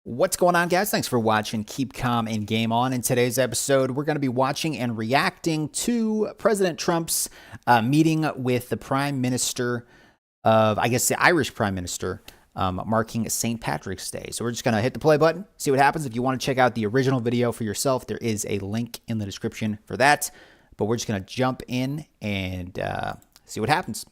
What's going on, guys? Thanks for watching. Keep calm and game on. In today's episode, we're going to be watching and reacting to President Trump's meeting with the Prime Minister of, I guess, the Irish Prime Minister, marking St. Patrick's Day. So we're just going to hit the play button, see what happens. If you want to check out the original video for yourself, there is a link in the description for that. But we're just going to jump in and see what happens.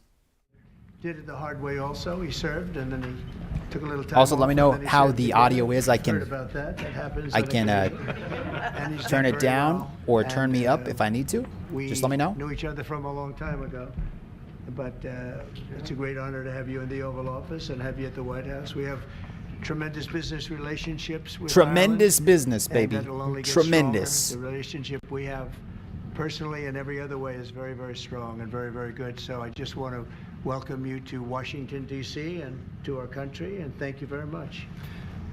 Did it the hard way also. He served and then he took a little time. Also, let me know how served the again. audio is. I can About that. That happens I can And he's turn done it very down well. or turn And, me up if I need to. Just let me know. We knew each other from a long time ago. But it's a great honor to have you in the Oval Office and have you at the White House. We have tremendous business relationships with Tremendous Ireland, business, and baby. that'll only get Tremendous. stronger. The relationship we have personally and every other way is very, very strong and very, very good. So I just want to welcome you to Washington, D.C. and to our country, and thank you very much.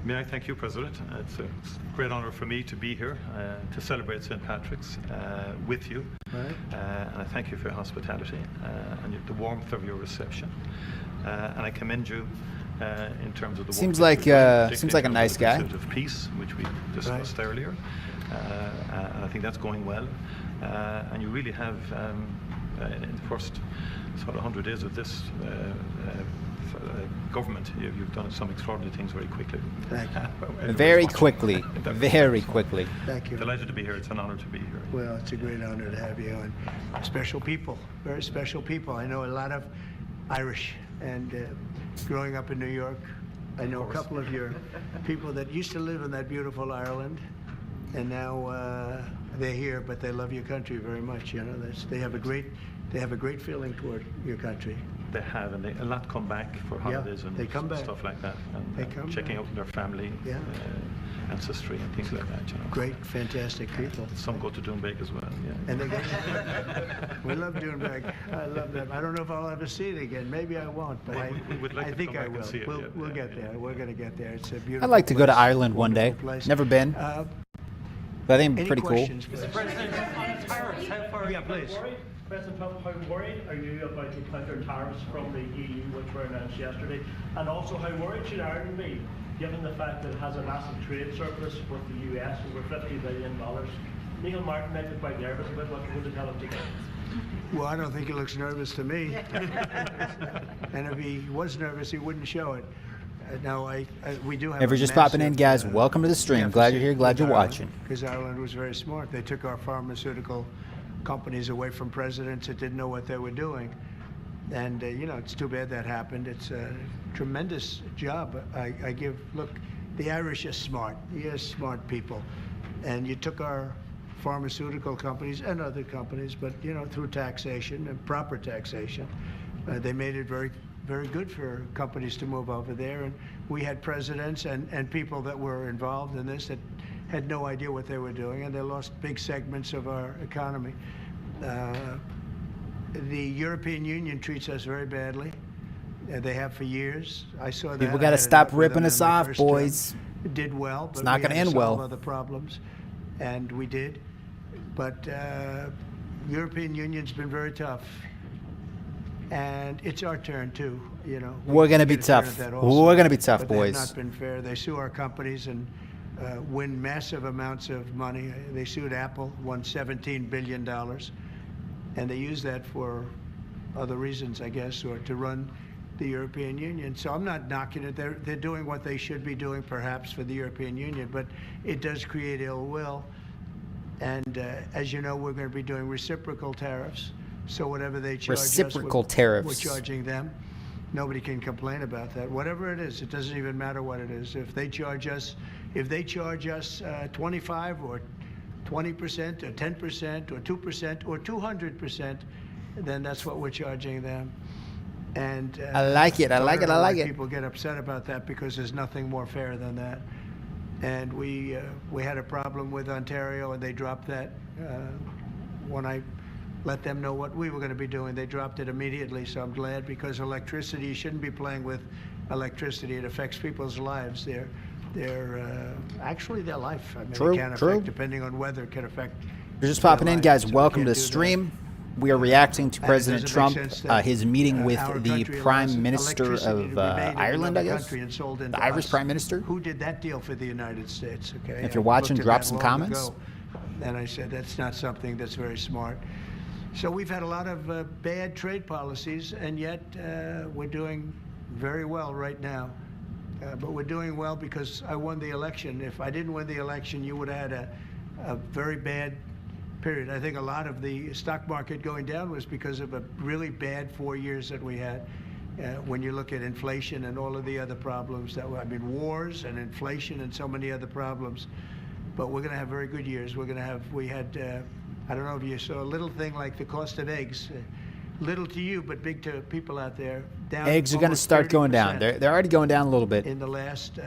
May I thank you, President. It's a great honor for me to be here to celebrate St. Patrick's with you. Right. And I thank you for your hospitality and the warmth of your reception. And I commend you in terms of the Seems work like that you're doing, seems like a particularly nice guy. the pursuit of peace, which we discussed earlier. And I think that's going well. And you really have, in the first sort of 100 days of this government, you've done some extraordinary things very quickly. Thank you. Very quickly. Very quickly. Thank you. Delighted to be here. It's an honor to be here. Well, it's a great honor to have you, and special people, very special people. I know a lot of Irish, and growing up in New York, I know a couple of your people that used to live in that beautiful Ireland, and now they're here, but they love your country very much. You know, they have a great feeling toward your country. They have, and a lot come back for holidays and they come back. stuff like that, and They come checking back. out their family, ancestry, and things like that. You know, Great, fantastic people. some go to Doonbeg as well. Yeah. And we love Doonbeg. I love them. I don't know if I'll ever see it again. Maybe I won't, but We would like I to think come I back and will. see it, We'll yeah. get there. We're going to get there. It's a beautiful I'd like to go to place, Ireland one day. wonderful place. Never been, but I think Any pretty cool. questions, please? President, on tariffs, how far are Yeah, you please. worried? President Trump, how worried are you about the counter tariffs from the EU, which were announced yesterday? And also, how worried should Ireland be, given the fact that it has a massive trade surplus with the US, over $50 billion? Neil Martin might be quite nervous about what you're going to tell him to do. Well, I don't think he looks nervous to me. And if he was nervous, he wouldn't show it. No, we do have. If you're just popping in, guys, welcome to the stream. Glad you're here. Glad you're watching. Because Ireland was very smart. They took our pharmaceutical companies away from presidents that didn't know what they were doing. And, you know, it's too bad that happened. It's a tremendous job. Look, the Irish are smart. You're smart people. And you took our pharmaceutical companies and other companies, but, you know, through taxation and proper taxation, they made it very, very good for companies to move over there. And we had presidents and people that were involved in this that had no idea what they were doing, and they lost big segments of our economy. The European Union treats us very badly. They have for years. I saw that. People I got to had it stop out with ripping them in us my off, first term. boys. It did well, but It's not we going to had end solve well. other problems, and we did. But European Union's been very tough, and it's our turn too. You know, We're going to be get a turn tough. at that also. We're going to be tough, But they've boys. not been fair. They sue our companies and win massive amounts of money. They sued Apple, won $17 billion, and they use that for other reasons, I guess, or to run the European Union. So I'm not knocking it. They're doing what they should be doing, perhaps, for the European Union, but it does create ill will. And as you know, we're going to be doing reciprocal tariffs. So whatever they charge Reciprocal us, tariffs. we're charging them. Nobody can complain about that. Whatever it is, it doesn't even matter what it is. If they charge us 25 or 20% or 10% or 2% or 200%, then that's what we're charging them. And I like it. I like it. I like it. People get upset about that because there's nothing more fair than that. And we had a problem with Ontario, and they dropped that when I let them know what we were going to be doing. They dropped it immediately, so I'm glad, because electricity, you shouldn't be playing with electricity. It affects people's lives. Actually their life. I mean, True, it can true. affect, depending on weather, it can affect. If you're just their popping in, lives, guys, so we welcome can't to the do that. stream. We are reacting to And it President doesn't Trump, make sense that, his meeting with our the country allows Prime Minister electricity to of be made in Ireland, I another guess. country and sold into The Irish us. Prime Minister. Who did that deal for the United States? Okay. If you're I watching, looked at drop that some long comments. ago, and I said that's not something that's very smart. So we've had a lot of bad trade policies, and yet we're doing very well right now. But we're doing well because I won the election. If I didn't win the election, you would have had a very bad period. I think a lot of the stock market going down was because of a really bad 4 years that we had. When you look at inflation and all of the other problems wars and inflation and so many other problems. But we're going to have very good years. We had, I don't know if you saw a little thing like the cost of eggs. Little to you, but big to people out there. Down Eggs are going to start going down. They're already going down a little bit. In the last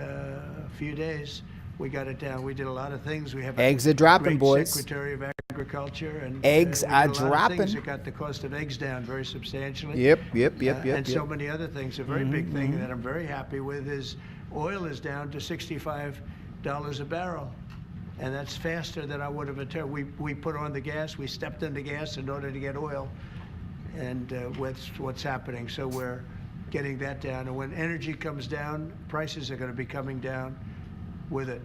few days, we got it down. We did a lot of things. We have Eggs are dropping, great boys. Secretary of Agriculture, and Eggs we did are a lot of dropping. things that got the cost of eggs down very substantially. Yep. And so many other things. A very big thing that I'm very happy with is oil is down to $65 a barrel. And that's faster than I would have attempted. We put on the gas. We stepped on the gas in order to get oil. And what's happening. So we're getting that down. And when energy comes down, prices are going to be coming down with it.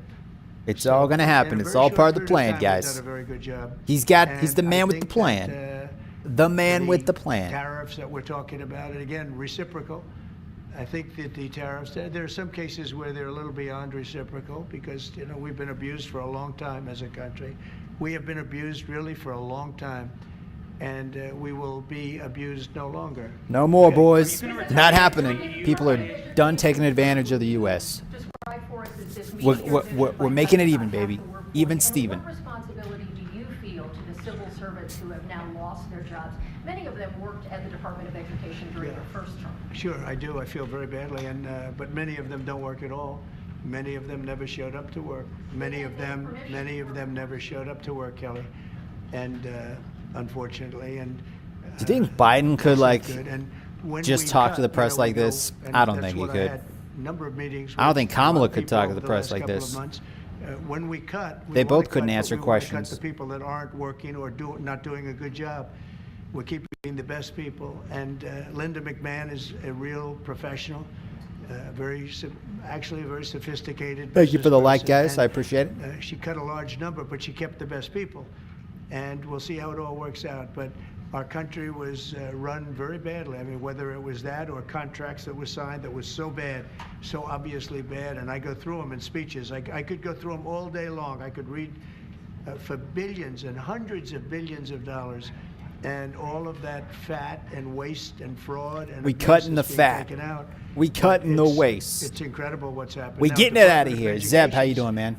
It's all going to happen. It's all part of the plan, guys. He's done a very good job. He's the man with the plan. The man with the plan. Tariffs that we're talking about, and again, reciprocal. I think that the tariffs, there are some cases where they're a little beyond reciprocal because, we've been abused for a long time as a country. We have been abused really for a long time. And we will be abused no longer. No more, boys. Not happening. People are done taking advantage of the U.S. We're making it even, baby. Even Steven. What responsibility do you feel to the civil servants who have now lost their jobs? Many of them worked at the Department of Education during your first term. Sure, I do. I feel very badly, but many of them don't work at all. Many of them never showed up to work. Many of them never showed up to work, Kelly. And unfortunately, and do you think Biden could just talk to the press like we this? go, I don't that's think he what could. I had a number of meetings I don't with think a lot of Kamala could people talk to the over press last like couple of this. months. When we cut, They wanna both couldn't cut, answer but we wanna questions. Cut the people that aren't working or not doing a good job. We're keeping the best people, and Linda McMahon is a real professional, actually a very sophisticated. Thank you for the like, business guys. person, I appreciate it. and, she cut a large number, but she kept the best people, and we'll see how it all works out. But our country was run very badly. I mean, whether it was that or contracts that were signed that was so bad, so obviously bad, and I go through them in speeches. I could go through them all day long. I could read for billions and hundreds of billions of dollars, and all of that fat and waste and fraud and We abuse cut in the that's being fat. taken out. We cut in the It's- waste. It's incredible what's happening. We Now, getting it out Department of of here. Zeb, how you Education's, doing, man?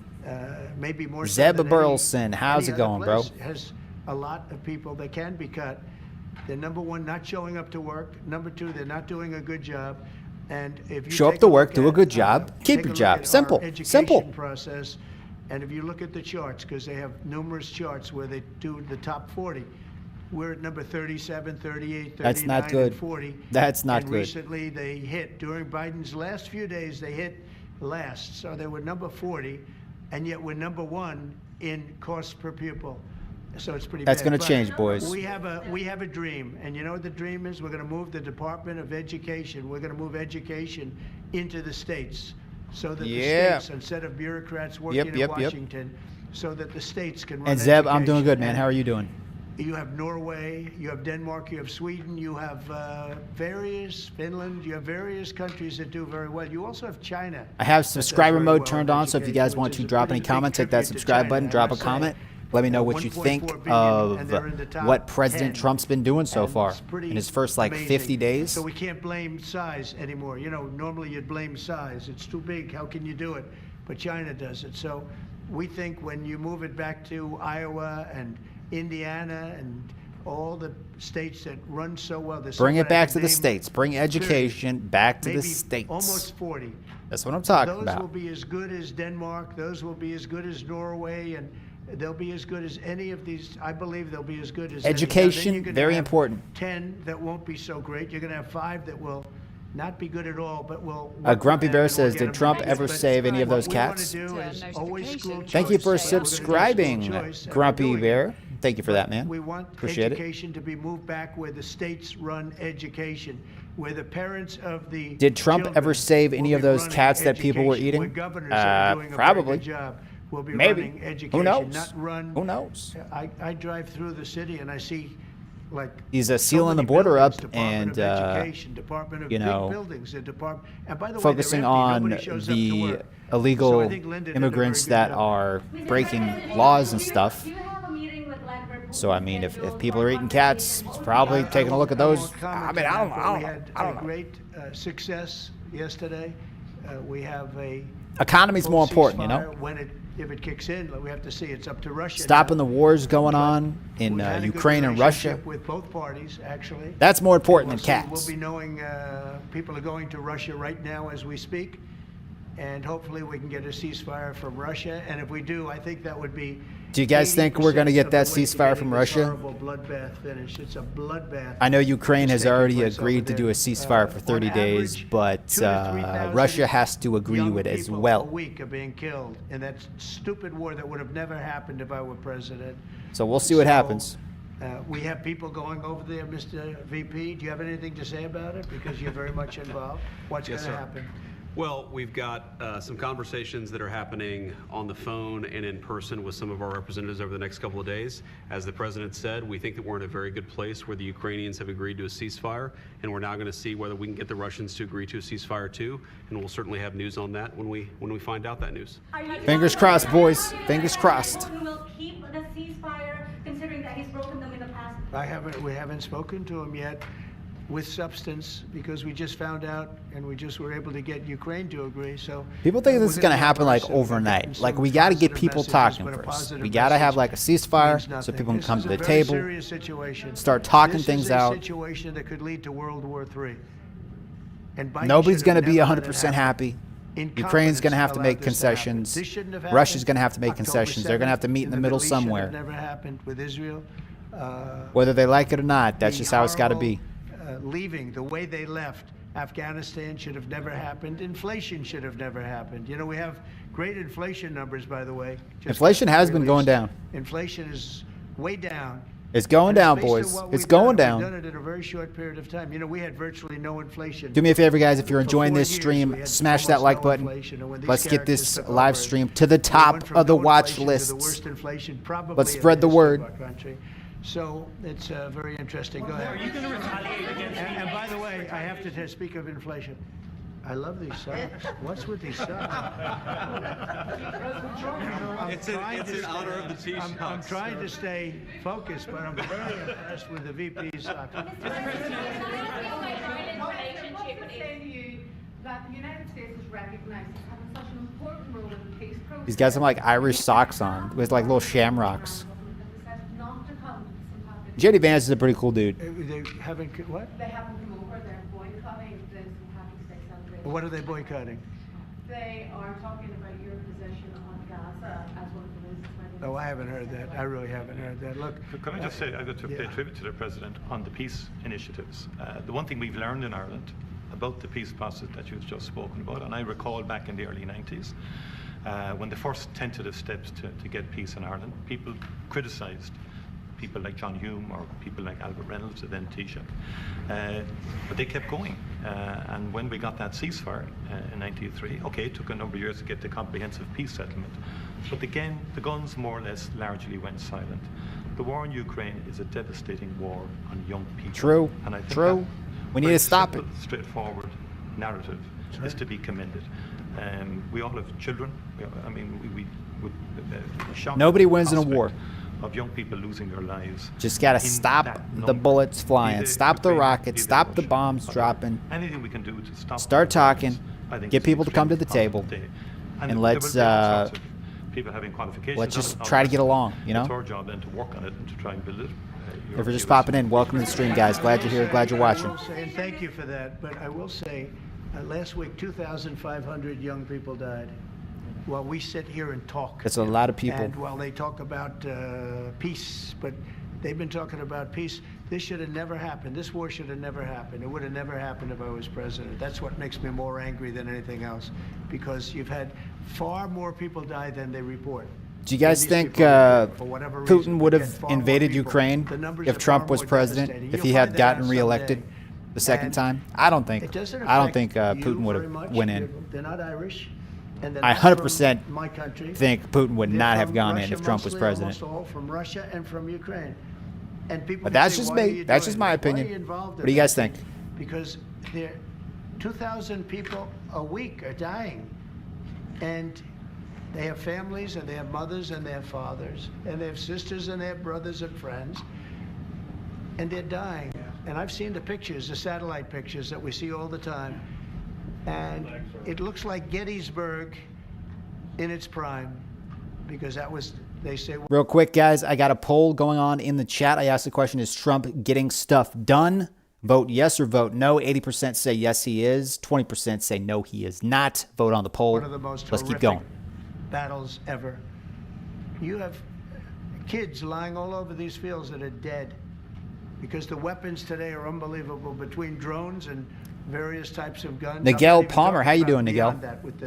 Maybe more so Zeb than Burleson, how's any it going, other bro? place, has a lot of people that can be cut. They're number one, not showing up to work. Number two, they're not doing a good job. And if you Show up take to a work, look do a at, good job, keep take a your look job. at Simple, our education simple. process, and if you look at the charts, because they have numerous charts where they do the top 40, we're at number 37, 38, 39, That's not good. and 40. That's not and good. Recently, they hit, during Biden's last few days, they hit last. So they were number 40, and yet we're number one in cost per pupil. So it's pretty That's bad. gonna But change, boys. We have a dream, and you know what the dream is? We're going to move the Department of Education. We're going to move education into the states, so that Yeah. the states, instead of bureaucrats working in yep. Washington, so that the states can run And Zeb, I'm doing education. good, man. And How are you doing? You have Norway, you have Denmark, you have Sweden, you have Finland, you have various countries that do very well. You also have China. I have that does subscriber very mode well turned in on, so if you education, guys want which to is a drop any pretty big comments, hit that tribute to subscribe China, button, I drop a must say. comment. Let me know what you 1.4 think billion, of and they're in the top what President 10. Trump's been doing so And far it's pretty in his first, 50 amazing. days. So we can't blame size anymore. You know, normally you'd blame size. It's too big. How can you do it? But China does it. So we think when you move it back to Iowa and Indiana and all the states that run so well, there's Bring some it that I back could to the name states. Bring education back to the maybe states. almost 40. That's what I'm talking Those about. will be as good as Denmark. Those will be as good as Norway, and they'll be as good as any of these. I believe they'll be as good as any. Now, then Education, you're gonna very have important. 10 that won't be so great. You're going to have 5 that will not be good at all, but will. Grumpy work Bear with them and says, we'll "Did get Trump them ever But save any of those what cats?" we want to do is always school choice. Thank you for We're gonna do school subscribing, choice, and we're Grumpy doing it. Bear. Thank you for that, man. We want Appreciate education to be moved back where the states run education, where the parents of the Did Trump children ever save any will of be those running cats that people were education, eating? where governors are doing a Probably. very good job. Will be Maybe. running education, Who knows? not run. Who knows? I drive through the city and I see like He's so sealing the many border buildings, up Department and, of Education, Department of you know, big buildings, the department. And by the way, focusing they're empty. on Nobody shows up to the work. So illegal I think Linda did a very immigrants good that job. are Mr. breaking President, laws and do you- stuff. do you have a meeting with Latin So I mean, if scheduled people for are eating cats, it's probably taking a look at I those. won't I comment mean, on I don't that, know. but I we don't had know. I don't a know. great success yesterday. We have a Economy's full more important, you know. ceasefire. When if it kicks in, we have to see. It's up to Russia. Stopping the now. wars going But on in we've had a good Ukraine and Russia. relationship with both parties, actually. That's more important than We'll cats. We'll be knowing people are going to Russia right now as we speak, and hopefully we can get a ceasefire from Russia. And if we do, I think that would be. Do you guys think we're gonna get 80% that of the way to ceasefire getting from this Russia? Horrible bloodbath finish. It's a bloodbath. I know Ukraine has taking already place agreed over to do a there. ceasefire for On 30 days, average, but 2,000 to 3,000 Russia has to agree young with it as people well. A week are being killed in that stupid war that would have never happened if I were president. So we'll see what So, happens. We have people going over there, Mr. VP. Do you have anything to say about it? Because you're very much involved. What's Yes, going to sir. happen? Well, we've got some conversations that are happening on the phone and in person with some of our representatives over the next couple of days. As the president said, we think that we're in a very good place where the Ukrainians have agreed to a ceasefire, and we're now going to see whether we can get the Russians to agree to a ceasefire too. And we'll certainly have news on that when we find out that news. Fingers crossed, boys. Fingers crossed. Who will keep the ceasefire, considering that he's broken them in the past? We haven't spoken to him yet with substance because we just found out and we just were able to get Ukraine to agree. So People think we're this is going to gonna happen like have some- overnight. Like some we got to get positive people messages, talking but a first. positive We got to have message like a ceasefire means so nothing. people can This come is to a the very table, serious situation. start talking This things is a out. situation that could lead to World War III. And Biden Nobody's should going to have be never let it 100% happen. happy. Ukraine's going to have to make concessions. Russia's going to have to make concessions. They're going to have to meet in the middle somewhere. Never happened with Israel. Whether they like it or not, that's The just how it's got to be. horrible, leaving the way they left. Afghanistan should have never happened. Inflation should have never happened. You know, we have great inflation numbers, by the way. just Inflation has been going released. down. Inflation is way down. It's going And down, based on boys. what It's we've going done, We've down. done it in a very short period of time. You know, we had virtually no inflation. Do me a favor, guys. If you're For enjoying 4 this years, stream, we had smash that almost like no button. inflation. And when these Let's get characters this took live over, stream to the we top went from of the no watch inflation to the lists. worst inflation probably Let's in spread the history of word. our country. So it's very interesting. Go ahead. Are you going to retaliate against And by the way, I have to speak of inflation. I love these socks. What's with these socks? It's in honor of the T-shirts. I'm trying to stay focused, but I'm very impressed with the VP's socks. That the United States is recognized as having such an important role in the peace process. He's got some like Irish socks on with like little shamrocks. Not to come to some topic. JD Vance is a pretty cool dude. They haven't, what? They haven't come over, they're boycotting the Happy State celebration. What are they boycotting? They are talking about your position on Gaza as one of the reasons why they. Oh, I haven't heard that. I really haven't heard that. Look. Could I just say, I got to pay Yeah. tribute to the President on the peace initiatives. The one thing we've learned in Ireland about the peace process that you've just spoken about, and I recall back in the early 90s, when the first tentative steps to get peace in Ireland, people criticised people like John Hume or people like Albert Reynolds, and then Taoiseach. But they kept going. And when we got that ceasefire in 1993, okay, it took a number of years to get the comprehensive peace settlement. But again, the guns more or less largely went silent. The war in Ukraine is a devastating war on young people. True. And I think True. that We need very to stop simple, straightforward narrative is to be commended. We all have children. I mean, we shocked Nobody wins in a prospect war. of young people losing their lives. Just got to in stop that the number. bullets Be flying, they stop the Ukraine, rockets, be they stop the Russia, bombs whatever. dropping. Anything we can do to stop Start the violence, talking, I think get is people to come to the extremely table, positive day. and there let's, will be all sorts of people having qualifications let's on just it, all try to the get rest of it. along, you know? It's our job then to work on it and to try and build it. If you're just popping in, welcome to the stream, guys. Glad you're here. Glad you're watching. I will say, and thank you for that, but I will say, last week, 2,500 young people died. While we sit here and talk. That's a lot of people. And while they talk about peace, but they've been talking about peace. This should have never happened. This war should have never happened. It would have never happened if I was president. That's what makes me more angry than anything else, because you've had far more people die than they report. Do you guys these think people, for whatever reason, Putin would get have far more invaded people. Ukraine The numbers if are Trump far was more president? devastating. If You'll he had find that gotten out reelected someday. the second And time? I don't think. It doesn't I don't affect think you Putin would very have much. went in. They're not Irish. And they're I not 100% from my country. think Putin would They're not have from gone in Russia if Trump was mostly, president. Almost all from Russia and from Ukraine. And people But can that's say, just "Why are me. you That's doing just my this? Why are opinion. you involved in What do you guys this?" think? Because there 2,000 people a week are dying. And they have families, and they have mothers, and they have fathers, and they have sisters, and they have brothers and friends. And they're dying. And I've seen the pictures, the satellite pictures that we see all the time. And it looks like Gettysburg in its prime, because that was, they say... Real quick, guys, I got a poll going on in the chat. I asked the question, is Trump getting stuff done? Vote yes or vote no. 80% say yes, he is. 20% say no, he is not. Vote on the poll. One of the most Let's keep horrific going. battles ever. You have kids lying all over these fields that are dead because the weapons today are unbelievable, between drones and various types of guns. Miguel I'm not even Palmer, how you talking doing, Miguel? beyond that with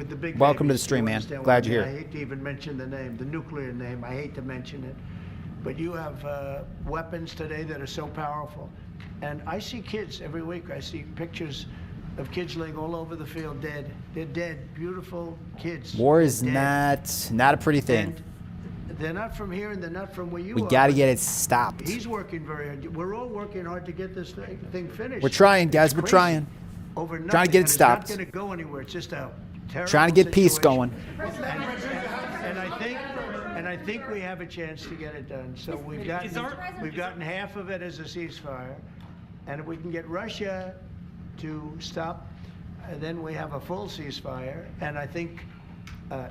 the big Welcome to babies. the stream, You man. understand Glad what I you're mean? here. I hate to even mention the name, the nuclear name. I hate to mention it. But you have weapons today that are so powerful. And I see kids every week. I see pictures of kids laying all over the field dead. They're dead, beautiful kids. War is dead. not a pretty thing. And they're not from here, and they're not from where you We are. got to get it stopped. He's working very hard. We're all working hard to get this thing finished. We're trying, guys. It's We're crazy. trying. Over Trying to nothing, get it and stopped. It's not going to go anywhere. It's just a terrible Trying to get peace situation. going. And I think we have a chance to get it done. So we've gotten half of it as a ceasefire, and if we can get Russia to stop, then we have a full ceasefire. And I think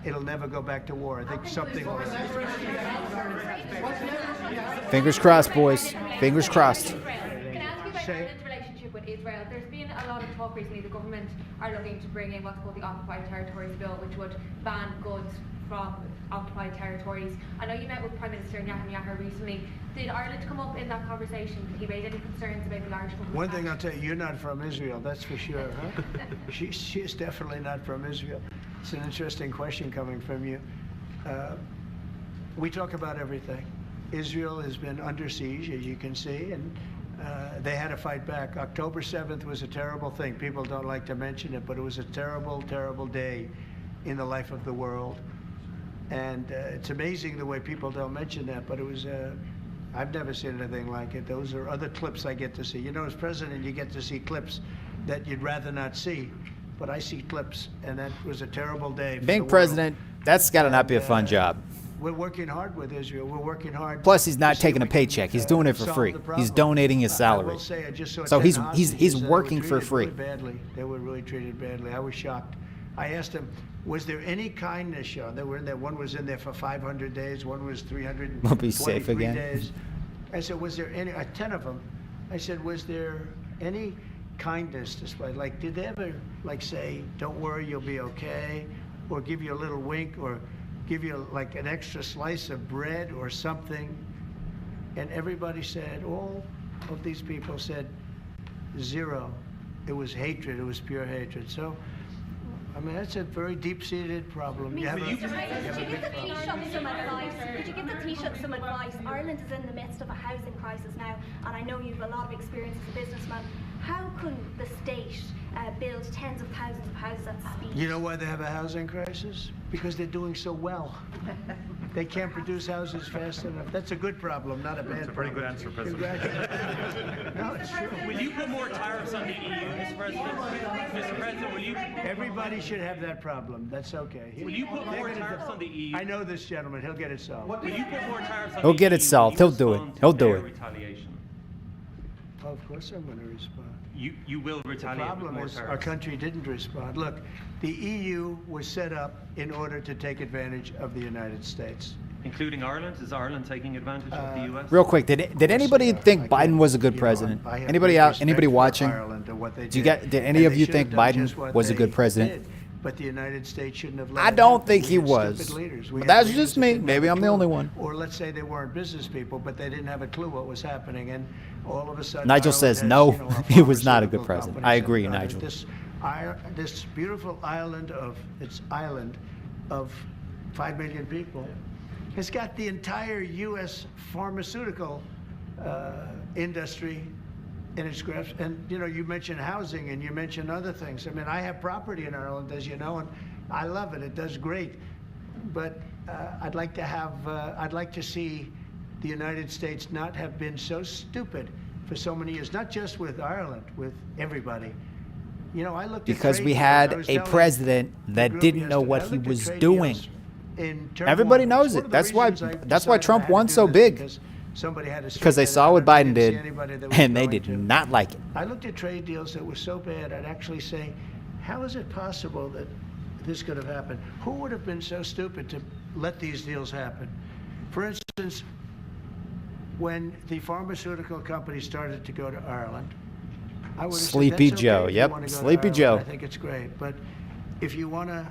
it'll never go back to war. I think something will. Fingers crossed, boys. Fingers crossed. Can I ask you about Say- Ireland's relationship with Israel? There's been a lot of talk recently. The government are looking to bring in what's called the Occupied Territories Bill, which would ban goods from occupied territories. I know you met with Prime Minister Netanyahu recently. Did Ireland come up in that conversation? Did he raise any concerns about the Irish government? One thing I'll tell you, you're not from Israel, that's for sure, huh? She's definitely not from Israel. It's an interesting question coming from you. We talk about everything. Israel has been under siege, as you can see, and they had to fight back. October 7th was a terrible thing. People don't like to mention it, but it was a terrible, terrible day in the life of the world. And it's amazing the way people don't mention that, but it was, I've never seen anything like it. Those are other clips I get to see. You know, as president, you get to see clips that you'd rather not see, but I see clips, and that was a terrible day for Being the president, that's got to not be a fun job. We're working hard with Israel. We're working hard. Plus, he's not to see taking a if we can, paycheck. He's doing it for solve free. the He's problem. donating his I salary. will say, I just saw So 10 he's hostages that were working for treated free. really badly. They were really treated badly. I was shocked. I asked him, was there any kindness shown? They were in there. One was in there for 500 days. One was 323 We'll be safe again. days. I said, was there any? 10 of them. I said, was there any kindness displayed? Like, did they ever say, "Don't worry, you'll be okay," or give you a little wink, or give you like an extra slice of bread or something? And everybody said, all of these people said, zero. It was hatred. It was pure hatred. So, I mean, that's a very deep-seated problem. You have a big problem. Could you give the Taoiseach some advice? Ireland is in the midst of a housing crisis now, and I know you have a lot of experience as a businessman. How can the state build tens of thousands of houses at speed? You know why they have a housing crisis? Because they're doing so well. They can't produce houses fast enough. That's a good problem, not a bad problem. That's a pretty good answer, President. Congratulations. No, it's true. Will you put more tariffs on the EU, Mr. President? Mr. President, will you? Everybody should have that problem. That's okay. Will you put more tariffs on the EU? I know this gentleman. He'll get it solved. Will you put more tariffs on He'll the get EU? it solved. Will He'll you do it. respond to He'll do their it. Retaliation. Well, of course I'm going to respond. You will The retaliate with problem more is our tariffs. country didn't respond. Look, the EU was set up in order to take advantage of the United States. Including Ireland? Is Ireland taking advantage of the US? Real quick, did anybody think Biden was a good president? Anybody watching? Did any of you think Biden was a good president? But the United States shouldn't have let I it don't happen. think We he had was. stupid leaders. But We had that's leaders just that me. didn't Maybe have a I'm the clue. only one. Or let's say they weren't business people, but they didn't have a clue what was happening, and all of a sudden. Nigel Ireland says has, no, you know, a he was not a good pharmaceutical president. company I agree, and, Nigel. This beautiful island of 5 million people has got the entire U.S. pharmaceutical industry in its grasp. And, you know, you mentioned housing and you mentioned other things. I mean, I have property in Ireland, as you know, and I love it. It does great. But I'd like to see the United States not have been so stupid for so many years, not just with Ireland, with everybody. You know, I looked at Because trade we deals. I had was a telling president the that group didn't know yesterday, what I he looked at was trade doing. deals in turmoil. Everybody knows It's one it. of the That's why reasons I that's why decided Trump I had to won do so this, big. because somebody had to Because they straighten saw it what out. I Biden didn't see did, anybody that was and they going did to. not like it. I looked at trade deals that were so bad, I'd actually say, how is it possible that this could have happened? Who would have been so stupid to let these deals happen? For instance, when the pharmaceutical companies started to go to Ireland, I would have said, Sleepy "That's okay Joe, if you yep, wanna go to Sleepy Ireland. Joe. I think it's great. But if you want to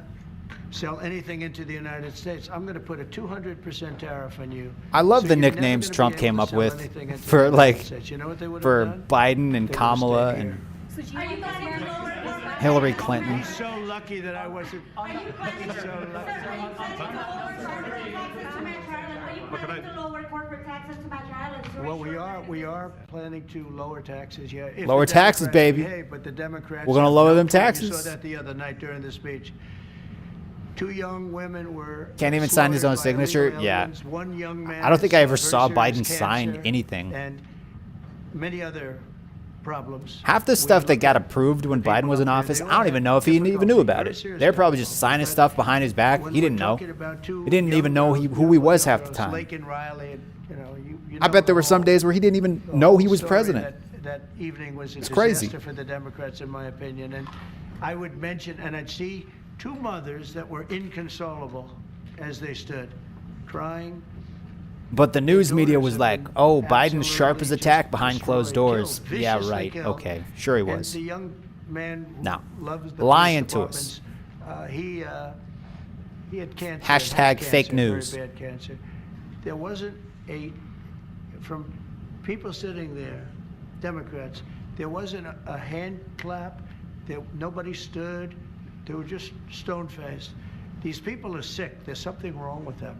sell anything into the United States, I'm going to put a 200% tariff on you." I love So the you're never nicknames gonna be Trump able came to up sell with anything into the for United like States. You know what they would have for done? Biden and They would have Kamala stayed and here. So do you planning to lower corporate Hillary taxes? Clinton. I'm so lucky that I wasn't. Are you planning to, So sir, lucky. are you planning to lower corporate taxes to match Ireland? Are you planning to lower corporate taxes to match Ireland? Well, we are planning to lower taxes, yeah. If Lower the taxes, Democrats baby. behave, but the Democrats We're gonna have lower no them clue. You taxes. saw that the other night during the speech. 2 young women were Can't even sign his own slaughtered by signature? illegal Yeah. aliens. One young man I don't think I ever has saw very Biden serious sign cancer anything. and many other problems. Half the We stuff that look got at approved when the people Biden was in up there, office, they I all don't even have know if he even knew difficulty, about very it. serious They're probably just difficulty. signing But stuff behind his back. when He we're didn't know. talking about two He didn't young even know girls, who he was young half the girls, time. Lake and Riley, and, you I know bet there were the some whole- days where he didn't even the know whole he was story president. That evening was a It's crazy. disaster for the Democrats, in my opinion. And I would mention, and I'd see 2 mothers that were inconsolable as they stood, crying. But the news media daughters was have like, been "Oh, Biden's sharp as a absolutely tack just behind closed destroyed, doors." killed, Yeah, viciously right. killed. Okay, sure he And was. the young man who No. loves the Lying police to us. departments, he had cancer. Hashtag had fake cancer, news. Very bad cancer. There wasn't from people sitting there, Democrats, there wasn't a hand clap. Nobody stood. They were just stone-faced. These people are sick. There's something wrong with them.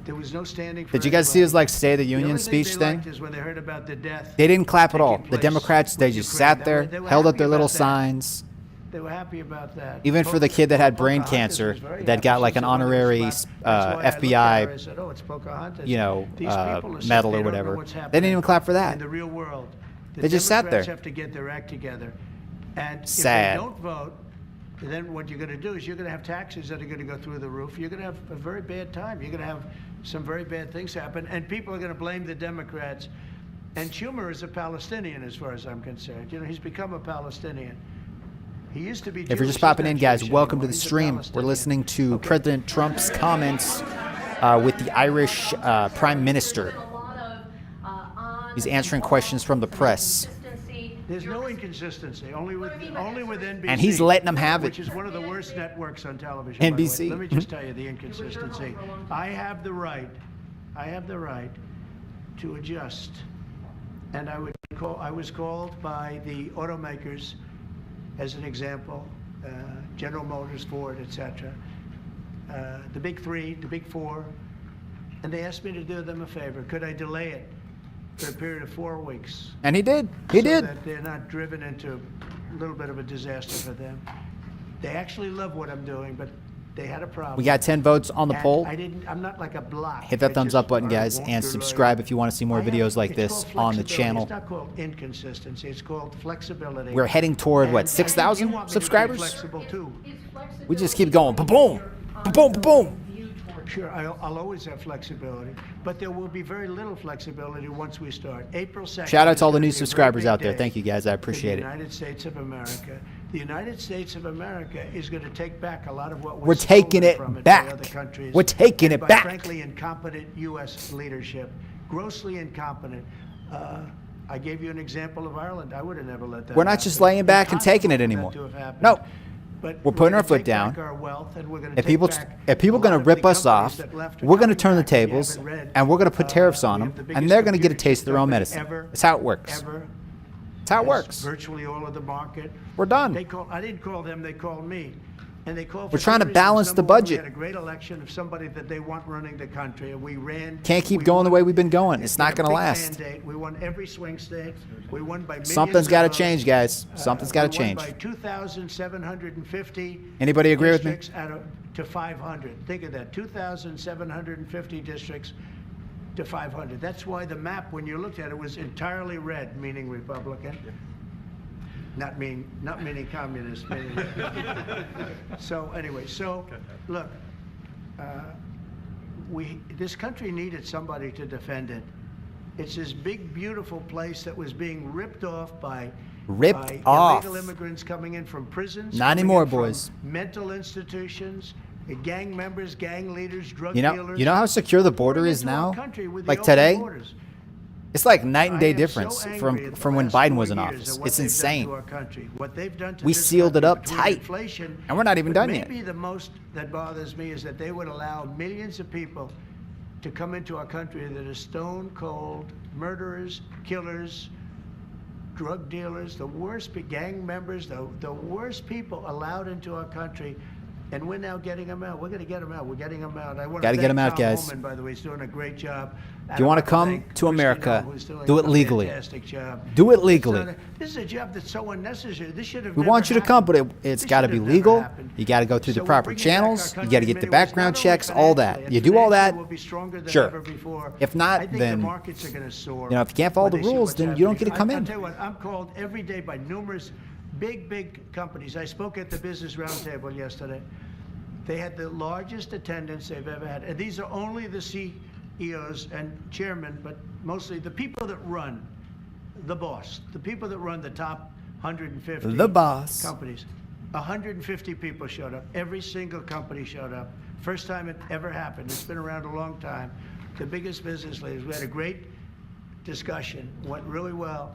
There was no standing for Did you guys see his like State of the The Union only thing speech they thing? liked is when they heard about the death. They didn't clap at all. taking The place Democrats, they with just Ukraine. sat there, They were held up happy their little about that. signs. They were happy about that. Even for the kid that had brain Pocahontas cancer, was very that happy. got like She an said, "Look at this honorary flap." That's why I looked at FBI, her, I said, "Oh, it's Pocahontas." you know, These people are sick. medal They or don't know whatever. what's They didn't happening even clap for that. in the real world. The They just sat Democrats there. have to get their act together. And Sad. if they don't vote, then what you're going to do is you're going to have taxes that are going to go through the roof. You're going to have a very bad time. You're going to have some very bad things happen, and people are going to blame the Democrats. And Schumer is a Palestinian, as far as I'm concerned. You know, he's become a Palestinian. He used to be. If you're Jewish. just popping He's in, not guys, Jewish welcome to anymore. the He's a stream. We're Palestinian. listening to Okay. President Trump's comments with the Irish Prime Minister. He's answering questions from the press. There's no inconsistency. Only with NBC. And he's letting them have it. Which is one of the worst networks on television. by the way. NBC. Let me just tell you the inconsistency. I have the right to adjust. And I was called by the automakers, as an example, General Motors, Ford, etc. The big 3, the big 4, and they asked me to do them a favor. Could I delay it for a period of 4 weeks? And he did. He so did. that they're not driven into a little bit of a disaster for them. They actually love what I'm doing, but they had a problem. We got 10 votes on the And poll. I'm not like a block. Hit that I thumbs just- up button, all right, guys, won't and do subscribe lawyer. if you want to see more videos like It's this called on the flexibility. channel. It's not called inconsistency. It's called flexibility. We're heading toward, And what, I think 6,000 you want me to be subscribers? flexible too. We just keep going. Ba-boom. Ba-boom, ba-boom. Sure, I'll always have flexibility, but there will be very little flexibility once we start. April 2nd. Shout out to all the is new gonna be a very subscribers big out there. day Thank you, guys. I for appreciate the it. United States of America. The United States of America is going to take back a lot of what was We're taking stolen it from it back. by other countries. We're taking and it by, back. Frankly, incompetent U.S. leadership, grossly incompetent. I gave you an example of Ireland. I would have never let that. We're not happen. just laying back and taking it Impossible anymore. for that to have happened. No. But We're putting gonna our foot take down. back our wealth, and we're gonna If take people back are a lot going to of rip the us off, companies that left are we're going to coming turn the back. If you tables, haven't read, and we're going to put tariffs on we them, have the and biggest they're going to get a computer taste of their own company medicine. ever, That's how it works. Ever. That's how it Has works. Virtually all of the market. We're done. I didn't call them, they called me. And they call for We're trying to two reasons. balance the Number one, budget. We had a great election of somebody that they want running the country, and we ran. Can't keep we going the won. way we've been going. It's We not had a going to big last. mandate. We won every swing state. We won by millions Something's of got to votes. change, guys. Something's got to We change. won by 2,750. Anybody agree with me? districts out of, to 500. Think of that, 2,750 districts to 500. That's why the map, when you looked at it, was entirely red, meaning Republican. Not meaning communist. Meaning so anyway, look, this country needed somebody to defend it. It's this big, beautiful place that was being ripped off by illegal immigrants coming in from prisons. Not anymore, boys. Mental institutions, gang members, gang leaders, drug You dealers. know how secure the border pouring is into our now? country with the Like open today? borders. It's like night and I day am difference so angry from at the from when last Biden 4 was in years office. at what It's they've done insane. to our country. What they've done to We this sealed it country up between tight. inflation, And we're not even but done yet. Maybe the most that bothers me is that they would allow millions of people to come into our country that are stone cold murderers, killers, drug dealers, the worst gang members, the worst people allowed into our country. And we're now getting them out. We're going to get them out. We're getting them out. I want Gotta to get thank 'em out, Tom guys. Homan, by the way, he's doing a great job. If you want to come to America, do it legally. Fantastic job. Do it legally. This is a job that's so unnecessary. This should have We never want you to come, but happened. it's This got to should be have never legal. happened. You got to go through the So we're proper bringing back our channels. You country got to in get the many ways, background not only checks, all that. financially, You do all that, financially we'll be stronger than sure. ever before. If not, I think then, the markets are going to soar. you know, if you can't follow when the they see rules, what's then you don't happening. get to come I'll in. tell you what, I'm called every day by numerous big companies. I spoke at the Business Roundtable yesterday. They had the largest attendance they've ever had. And these are only the CEOs and chairmen, but mostly the people that run, the boss, the people that run the top 150 The boss. companies. 150 people showed up. Every single company showed up. First time it ever happened. It's been around a long time. The biggest business leaders. We had a great discussion. Went really well.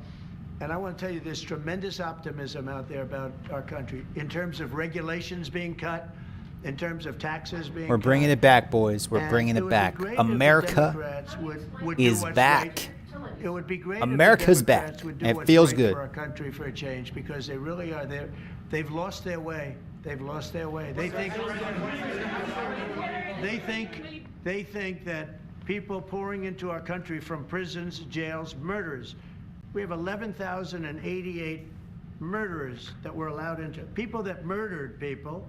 And I want to tell you, there's tremendous optimism out there about our country in terms of regulations being cut, in terms of taxes being We're bringing it back, boys. We're bringing it back. America is back. It would be great America's if the Democrats back. would do It what's feels right good. for our country for a change, because they really are. They've lost their way. They've lost their way. They think that people pouring into our country from prisons, jails, murderers. We have 11,088 murderers that were allowed into. People that murdered people,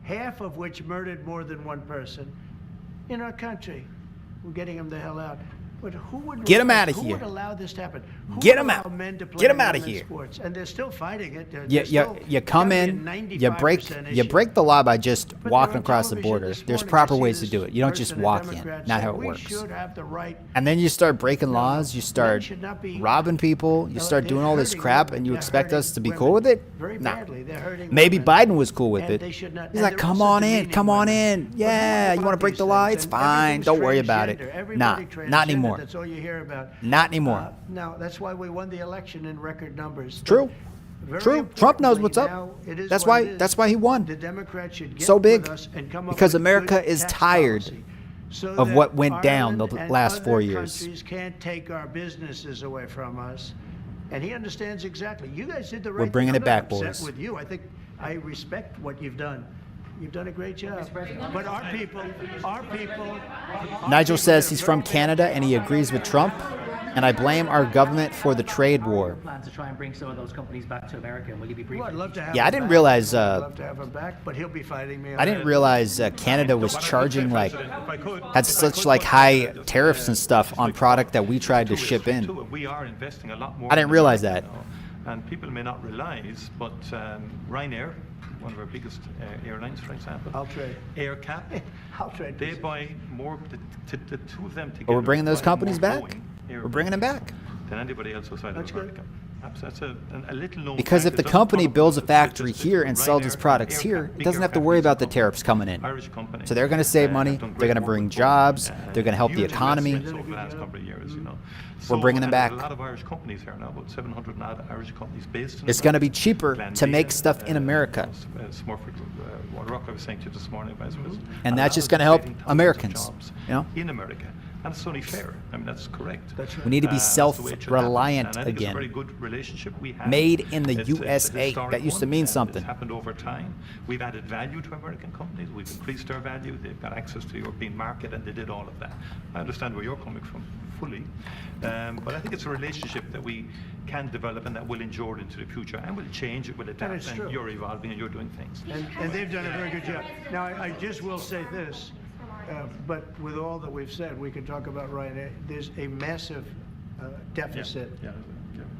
half of which murdered more than one person in our country. We're getting them the hell out. But who would Get 'em outta who here. would allow this to happen? Who Get would 'em allow out. men to play Get 'em outta women's here. Sports? And they're still fighting it. You come in, you break the law by just walking across the border. There's proper ways to do it. You don't just walk in. Not how it works. Should have the right. And then you start breaking laws, you start should not be- robbing people, you start doing all this hurting crap, women. and you They're expect us hurting to be women cool with it? very Nah. badly. They're hurting Maybe women. Biden was cool with And it. they should not- He's and like, they're come also on in, demeaning come on women. in. But Yeah, how you want to about break the these law? things? It's And fine. everything's Don't worry about it. transgender. Nah, Everybody not transgender, anymore. That's all you hear about. Not anymore. No, that's why we won the election in record numbers. True. Very True. Trump knows importantly, what's up. now it is That's what why. it is. That's why he won. The Democrats should get So big, with us and come up because with America good is tax tired policy, so of that what went down the Ireland and last 4 other years. Countries can't take our businesses away from us, and he understands exactly. You guys did the right thing. bringing I'm it back, not upset boys. With you, I think I respect what you've done. You've done a great job. But our people. Nigel says he's from Canada and he agrees with Trump, and I blame our government for the trade war. Plan to try and bring some of those companies back to America. Will you be Well, briefing? I'd love to have Yeah, I him didn't back. realize, I'd love to have him back, but he'll be fighting me. I didn't realize Canada was charging like had such like high tariffs and stuff on product that we tried to ship in. We are investing a lot more. I didn't in realize America that. now. And people may not realize, but Ryanair, one of our biggest airlines, for example, I'll trade. AirCap, I'll trade. they buy more. The two of them together. But we're bringing those buy companies more back. Boeing We're bringing them back. than anybody else outside That's of good. America. That's a little known Because fact. if the It doesn't company come builds a up- factory it's here and sells its Ryanair, products AirCap, here, it big doesn't have to aircraft worry about the companies, tariffs coming in. Irish company. So they're going to save money. have done They're great going to work bring with Boeing. jobs. They're going to help the Huge economy. investments over the last couple of years, you know. We're bringing them and there's back. A lot of Irish companies here now, about 700 odd Irish companies based in It's going to be America. cheaper to make Glendale, stuff in America. Smurfit, what Rock I was saying to you this morning, Vice President. And A that's lot just of gonna help creating thousands of Americans, jobs you know? in America. And it's only fair. I mean, that's correct. That's right. We need to be That's the way it should happen. self-reliant And I think again. It's a very good relationship we have. Made in the It's a USA. historic That used to one, mean and something. It's happened over time. We've added value to American companies. We've increased our value. They've got access to the European market, and they did all of that. I understand where you're coming from fully. But I think it's a relationship that we can develop and that will endure into the future, and will change, it will adapt, it's true. and you're evolving and you're doing things. And they've done a very good job. Now, I just will say this, but with all that we've said, we can talk about there's a massive deficit. Yeah.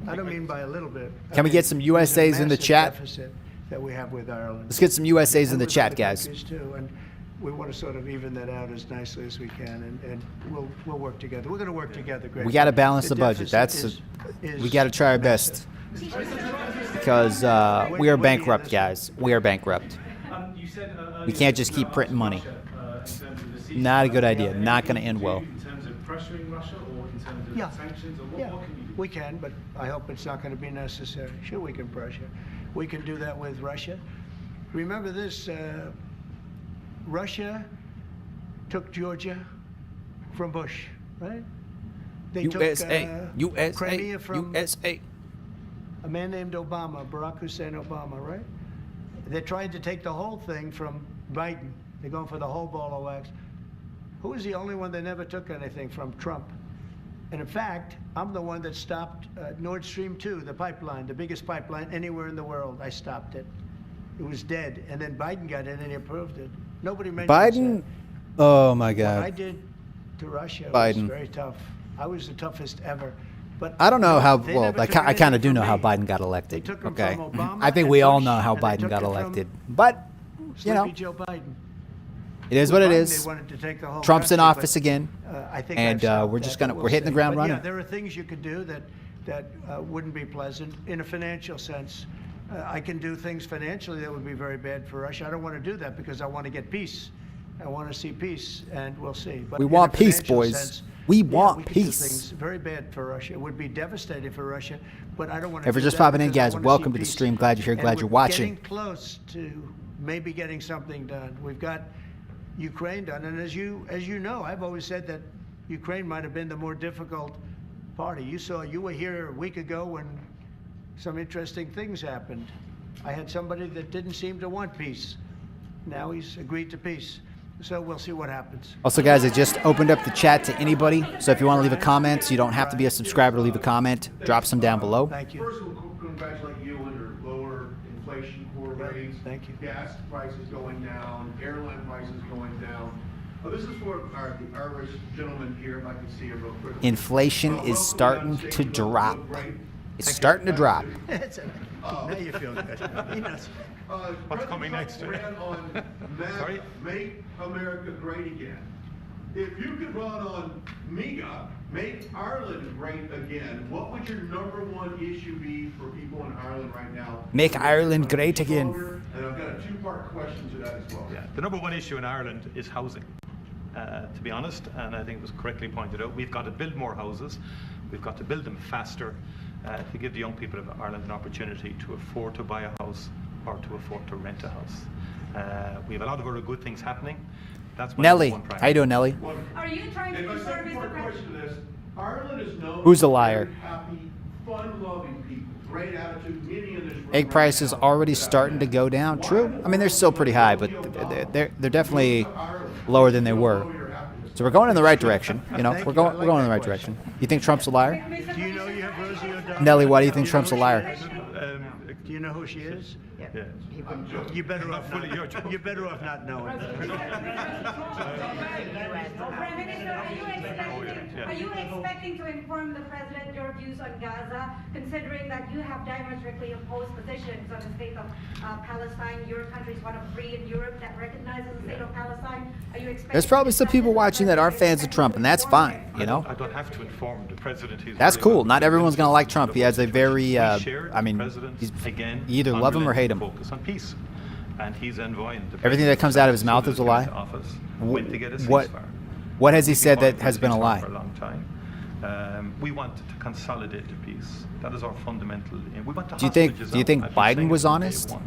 I don't mean by a little bit. Can we get some There's a USAs in the massive chat? deficit that we have with Ireland. Let's get some USAs in And the with chat, other guys. countries too, and we want to sort of even that out as nicely as we can, and we'll work together. We're going to work together, Greg. We got to balance the budget. deficit We got to try our best because we are bankrupt, guys. We are bankrupt. You said, We can't just keep printing money. Not a good idea. Not going to end well. In terms of pressuring Russia or in terms of Yeah. sanctions, or Yeah, what can you do? we can, but I hope it's not going to be necessary. Sure, we can pressure. We can do that with Russia. Remember this, Russia took Georgia from Bush, right? They USA, took Crimea USA, from USA. a man named Obama, Barack Hussein Obama, right? They're trying to take the whole thing from Biden. They're going for the whole ball of wax. Who was the only one that never took anything from? Trump. And in fact, I'm the one that stopped Nord Stream 2, the pipeline, the biggest pipeline anywhere in the world. I stopped it. It was dead. And then Biden got in and he approved it. Nobody mentions Biden. that. Oh my What I God. did to Russia Biden. was very tough. I was the toughest ever. But I don't know how. they Well, never I took kind anything of do from know how me. Biden got They elected. took 'em Okay. from Obama I think and we all Bush, know how and they Biden took got it from elected. But you know, Sleepy Joe Biden. it is what it Biden, is. They wanted to take the whole Trump's in country, office but, again, I think and I've stopped we're that, just but gonna we'll we're hitting the see. ground But running. Yeah, there are things you could do that wouldn't be pleasant in a financial sense. I can do things financially that would be very bad for Russia. I don't want to do that because I want to get peace. I want to see peace, and we'll see. But We in want a peace, financial boys. sense, We yeah, want we could do peace. things very bad for Russia. It would be devastating for Russia, but I don't want to. If you're do just that popping in, because I guys, want welcome see to the peace. stream. Glad you're here. And Glad you're we're watching. Getting close to maybe getting something done. We've got Ukraine done, and as you know, I've always said that Ukraine might have been the more difficult party. You were here a week ago when some interesting things happened. I had somebody that didn't seem to want peace. Now he's agreed to peace. So we'll see what happens. Also, guys, I just opened up the chat to anybody. So if you want to leave a comment, you don't have to be a subscriber to leave a comment. Drop some down below. Thank you. First, we'll congratulate you on your lower inflation core rates. Thank you. Gas prices going down, airline prices going down. This is for the Irish gentleman here, if I can see it real quick. Inflation is starting to drop. It's starting to drop. Now you feel good. He knows. What's coming next? Ran on Sorry? Make America Great Again. If you could run on MEGA, Make Ireland Great Again, what would your number one issue be for people in Ireland right now? Make Ireland great again. And I've got a two-part question to that as well. Yeah, the number one issue in Ireland is housing, to be honest, and I think it was correctly pointed out. We've got to build more houses. We've got to build them faster to give the young people of Ireland an opportunity to afford to buy a house or to afford to rent a house. We have a lot of other good things happening. That's my Nelly, number one how you priority. doing, Nelly? Are you trying And to my service second the part question to this, Ireland is known Who's a for liar? very happy, fun-loving people, great attitude, many in this room Egg right prices now already that starting to go down. Why True. I mean, they're still pretty high, but they're definitely lower than they were. So we're going in the right direction. You know, we're going in the right direction. You think Trump's a liar? Do you know you have Rosie O'Donnell? Nelly, why do you think Trump's a liar? Do you know who she is? Yeah. You're better Not off fully, you're not. You're better off not knowing. Prime Minister, yeah. are you expecting to inform the President your views on Gaza, considering that you have diametrically opposed positions on the state of Palestine? Your country is one of three in Europe that recognizes the state of Palestine. Are you expecting? There's probably some people watching that are fans of Trump, and that's fine. You know, I don't have to inform the president. He's that's very cool. well Not everyone's gonna like Trump. convinced He has a of the situation. very, We share I mean, the president's, he's, again, you either love him or hate him. focus on peace. And he's envoying the Everything that comes out of his mouth is a lie? Office, went to get a What- ceasefire. What has he said We've that has been a ceasefire lie? For a long time. We want to consolidate the peace. That is our fundamental. We want the Do you think- hostages do you out. think I've been Biden saying was it from day honest? one.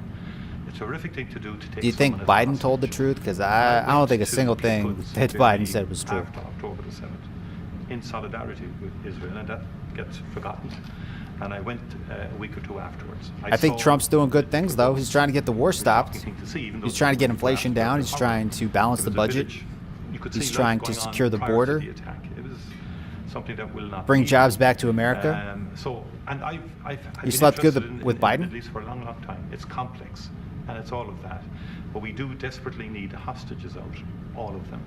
It's a terrific thing to do to take Do you think someone as Biden told the hostage. truth? Because I don't think a went single to thing Kibbutz that clearly Biden said was true. After October the 7th. in solidarity with Israel, and that gets forgotten. And I went a week or two afterwards. I think Trump's doing good things, though. He's trying to get the war stopped. He's trying to get inflation down. He's trying to balance the budget. He's trying to secure the border. It was something that will not bring be. jobs back to America. You slept good with Biden? At least for a long, long time. It's complex, and it's all of that. But we do desperately need hostages out, all of them.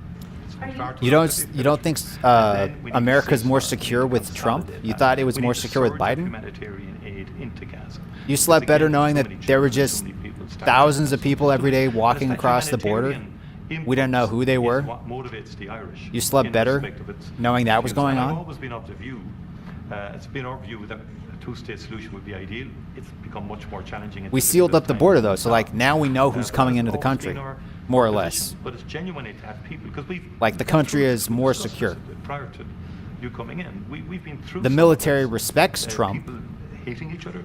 You don't think America's more secure with Trump? You thought it was more secure with Biden? Humanitarian aid into Gaza. You slept better knowing that there were just thousands of people every day walking across the border? We don't know who they were? What motivates the Irish. You slept better knowing that was going on? It's always been of the view. It's been our view that a two-state solution would be ideal. It's become much more challenging. We sealed up the border, though, so like now we know who's coming into the country, more or less. But it's genuinely to have people, because like the country is more secure. Prior to you coming in, we've been through. The military respects Trump. Hating each other.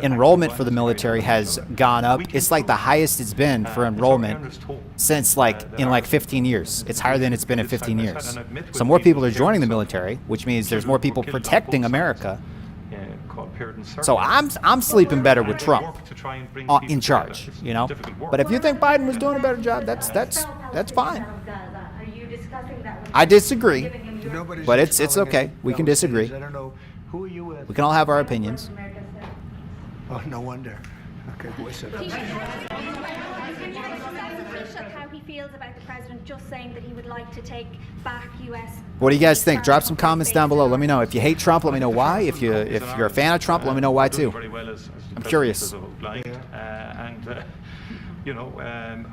Enrollment for the military has gone up. It's like the highest it's been for enrollment since in 15 years. It's higher than it's been in 15 years. So more people are joining the military, which means there's more people protecting America. So I'm sleeping better with Trump in charge, you know. But if you think Biden was doing a better job, that's fine. I disagree, but it's okay. We can disagree. I don't know. Who are you with? We can all have our opinions. Oh, no wonder. Okay, voice it. How he feels about the president just saying that he would like to take back U.S. What do you guys think? Drop some comments down below. Let me know. If you hate Trump, let me know why. If you're a fan of Trump, let me know why too. I'm curious.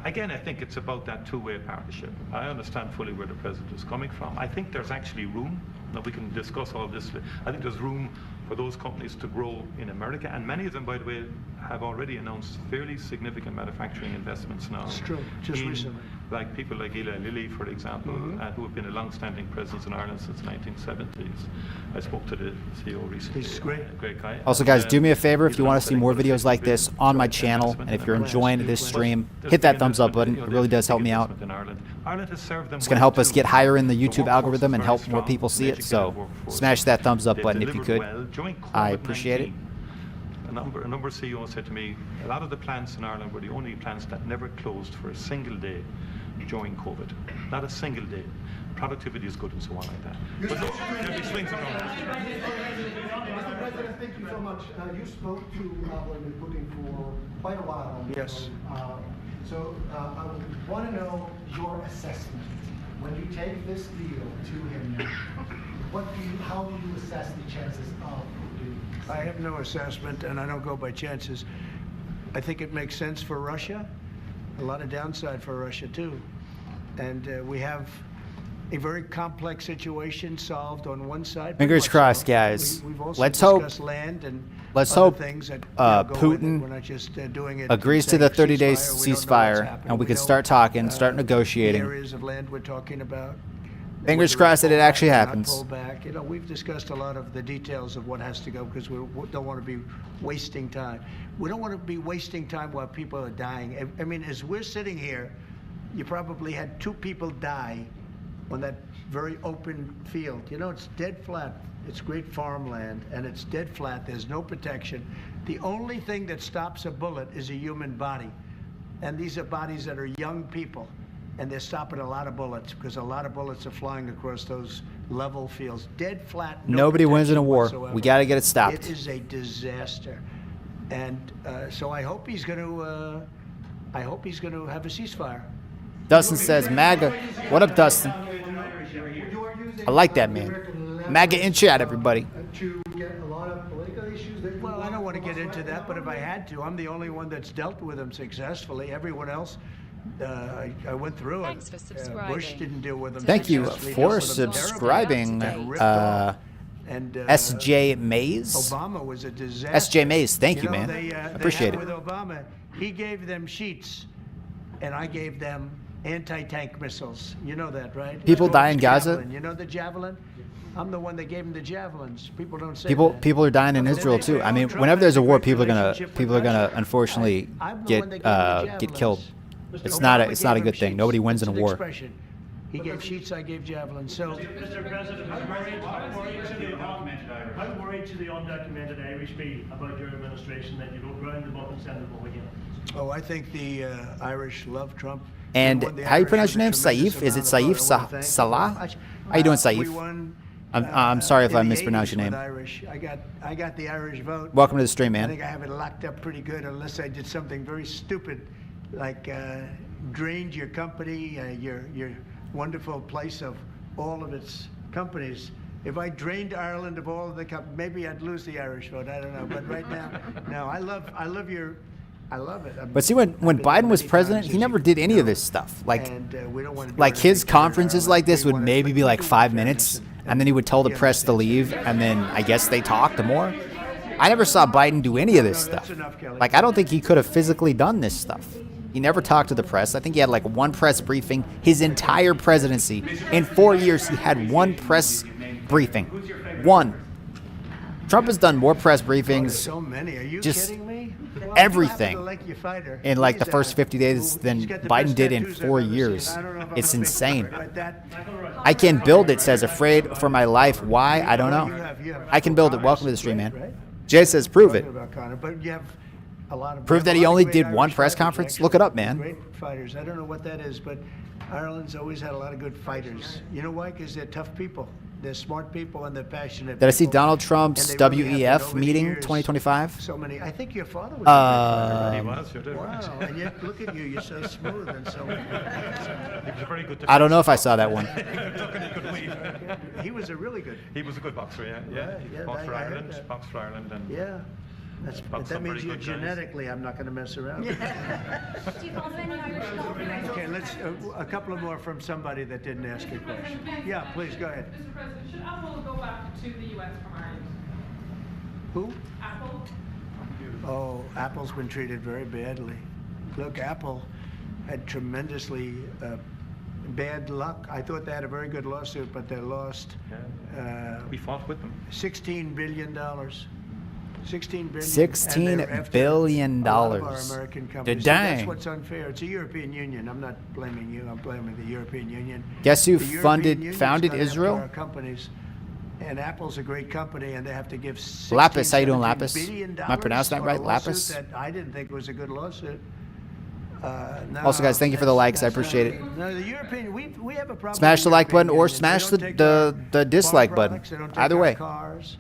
Again, I think it's about that two-way partnership. I understand fully where the president is coming from. I think there's actually room. Now, we can discuss all this. I think there's room for those companies to grow in America, and many of them, by the way, have already announced fairly significant manufacturing investments now. It's true, just recently. Like people like Eli Lilly, for example, who have been a long-standing presence in Ireland since the 1970s. I spoke to the CEO recently. He's great. Great guy. Also, guys, do me a favor. If you want to see more videos like this on my channel, and if you're enjoying this stream, hit that thumbs up button. It really does help me out. It's going to help us get higher in the YouTube algorithm and help more people see it. So smash that thumbs up button if you could. I appreciate it. A number of CEOs said to me, a lot of the plants in Ireland were the only plants that never closed for a single day during COVID. Not a single day. Productivity is good and so on like that. But there'll be swings and roundabouts. Mr. President, thank you so much. You spoke to Vladimir Putin for quite a while on the Yes. phone. So I want to know your assessment. When you take this deal to him now, how do you assess the chances of Putin? I have no assessment, and I don't go by chances. I think it makes sense for Russia. A lot of downside for Russia, too. And we have a very complex situation solved on one side. Fingers crossed, guys. We've also Let's hope. Land and Let's other hope things that, Putin we're not just doing it agrees to the 30-day We don't know what's ceasefire, happening. and we We can know, start talking, start The negotiating. areas of land we're talking about. Fingers Whether crossed that it pull back actually or not happens. pull back. We've discussed a lot of the details of what has to go because we don't want to be wasting time. We don't want to be wasting time while people are dying. I mean, as we're sitting here, you probably had 2 people die on that very open field. It's dead flat. It's great farmland, and it's dead flat. There's no protection. The only thing that stops a bullet is a human body. And these are bodies that are young people. And they're stopping a lot of bullets because a lot of bullets are flying across those level fields. Dead flat. Nobody wins in a war. Whatsoever. We got to get it stopped. It is a disaster. And so I hope he's going to. I hope he's going to have a ceasefire. Dustin says, MAGA. What up, Dustin? I like that, man. MAGA in chat, everybody. To get a lot of political issues. Well, I don't want to get into that, but if I had to, I'm the only one that's dealt with them successfly. Everyone else, I went through it. Thanks for subscribing. Bush didn't deal with them. Thank you successfully. for Dealt with them terribly. subscribing, And SJ Mays. Obama was a disaster. SJ Mays, thank you, man. They Appreciate had it. With Obama, he gave them sheets, and I gave them anti-tank missiles. You know that, right? People It's die in called Gaza? Javelin. You know the Javelin? I'm the one that gave them the javelins. People don't say that. People are dying in Israel too. I mean, whenever there's a war, people are gonna unfortunately get killed. It's not a good thing. Nobody wins in a war. He gave sheets, I gave javelins. So, Mr. President, how worried should the undocumented Irish be about your administration that you don't round them up and send them home again? oh, I think the Irish love Trump. And We won the how you Irish pronounce your name? with a tremendous Saif? Is it amount of vote. I Saif wanna thank Salah? them. How you doing, We Saif? won, I'm sorry if in I the mispronounced your 80s name. with Irish. I got the Irish vote. Welcome to the stream, I man. think I have it locked up pretty good unless I did something very stupid, like drained your company, your wonderful place of all of its companies. If I drained Ireland of all of the companies, maybe I'd lose the Irish vote. I don't know. But right now, no, I love it. But see, when Biden was president, he never did any of this stuff. Like We don't want to do like his anything to conferences Ireland. like this We would wanna maybe be like do 5 fairness minutes, and then he would tell the press to leave, and then I guess they talked more. I never saw Biden do any of this No, that's stuff. enough, Kelly. Like, I don't think he could have physically done this stuff. He never talked to the press. I think he had like one press briefing his entire presidency. In 4 years, he had one press briefing. One. Trump has done more press briefings, So many. Are you just kidding me? Well, everything you have to like your fighter. in like the He's, first 50 days than he's got the Biden best did in tattoos I've 4 ever seen. years. I don't know if I'm It's a big insane. fan, but that- I can build it, says afraid for my life. Why? I don't know. You have I can build it. Welcome to the stream, Right? man. Jay says prove it. About Connor, but you have a lot of Prove that he a lot of only great did one Irish press fighters, conference? actually. Look it up, man. Great fighters. I don't know what that is, but Ireland's always had a lot of good fighters. You know why? Because they're tough people. They're smart people and they're passionate. Did I see people. Donald Trump's And they really have been WEF over the meeting years. 2025? So many. I think your father was a great fighter, right? He was, sure did. Wow, and yet look at you. You're so smooth and so. He was a very good I don't know if I saw that one. He was a really good. He was a good boxer, yeah. Yeah, Right, he yeah, fought for I heard Ireland, that. boxed for Ireland, and Yeah. That's, Boxed that some means pretty you good guys. genetically, I'm not going to mess around. Do you follow any Irish law? Okay, let's a couple of more from somebody that didn't ask a question. Yeah, please go ahead. Mr. President, should Apple go back to the U.S. from Ireland? Who? Apple? Oh, Apple's been treated very badly. Look, Apple had tremendously bad luck. I thought they had a very good lawsuit, but they lost we fought with them. $16 billion. $16 billion. $16 and they're after billion a lot of our dollars. American The companies. dang. That's what's unfair. It's a European Union. I'm not blaming you. I'm blaming the European Union. Guess who The European Union's founded gone after Israel? our companies. And Apple's a great company, and they have to give Lapis, how you doing, $16 Lapis? billion Am I pronouncing that for a right, lawsuit Lapis? That I didn't think was a good lawsuit. No, Also, guys, thank you for the likes. I that's appreciate it. No, the European, we have a problem. Smash with the like European button or Union. They smash don't the- take the- our the dislike farm button. products, they don't take Either our way. Cars.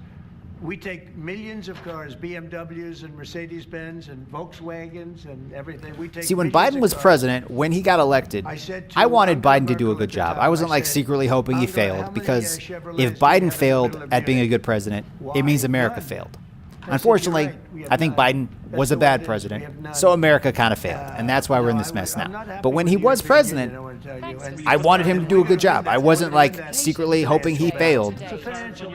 We take millions of cars, BMWs and Mercedes-Benz and Volkswagens and everything. We take See, when millions Biden of was cars. president, when he got elected, I said I to wanted Angela Biden to do a Merkel good at the job. time, I wasn't I like said, secretly hoping he Angela, how failed many, because Chevrolets if do we have in Biden the failed middle of at being a Munich? good president, Why? it means America None. failed. I said, Unfortunately, "You're right, we have I think none." Biden That's was a the way it bad is. We president, have none. so America kind of failed, and that's why we're in No, this mess I'm now. not happy But when with he the was European president, Union, I want to tell you. And- I wanted him to do a good job. I wasn't like secretly hoping he failed. It's a financial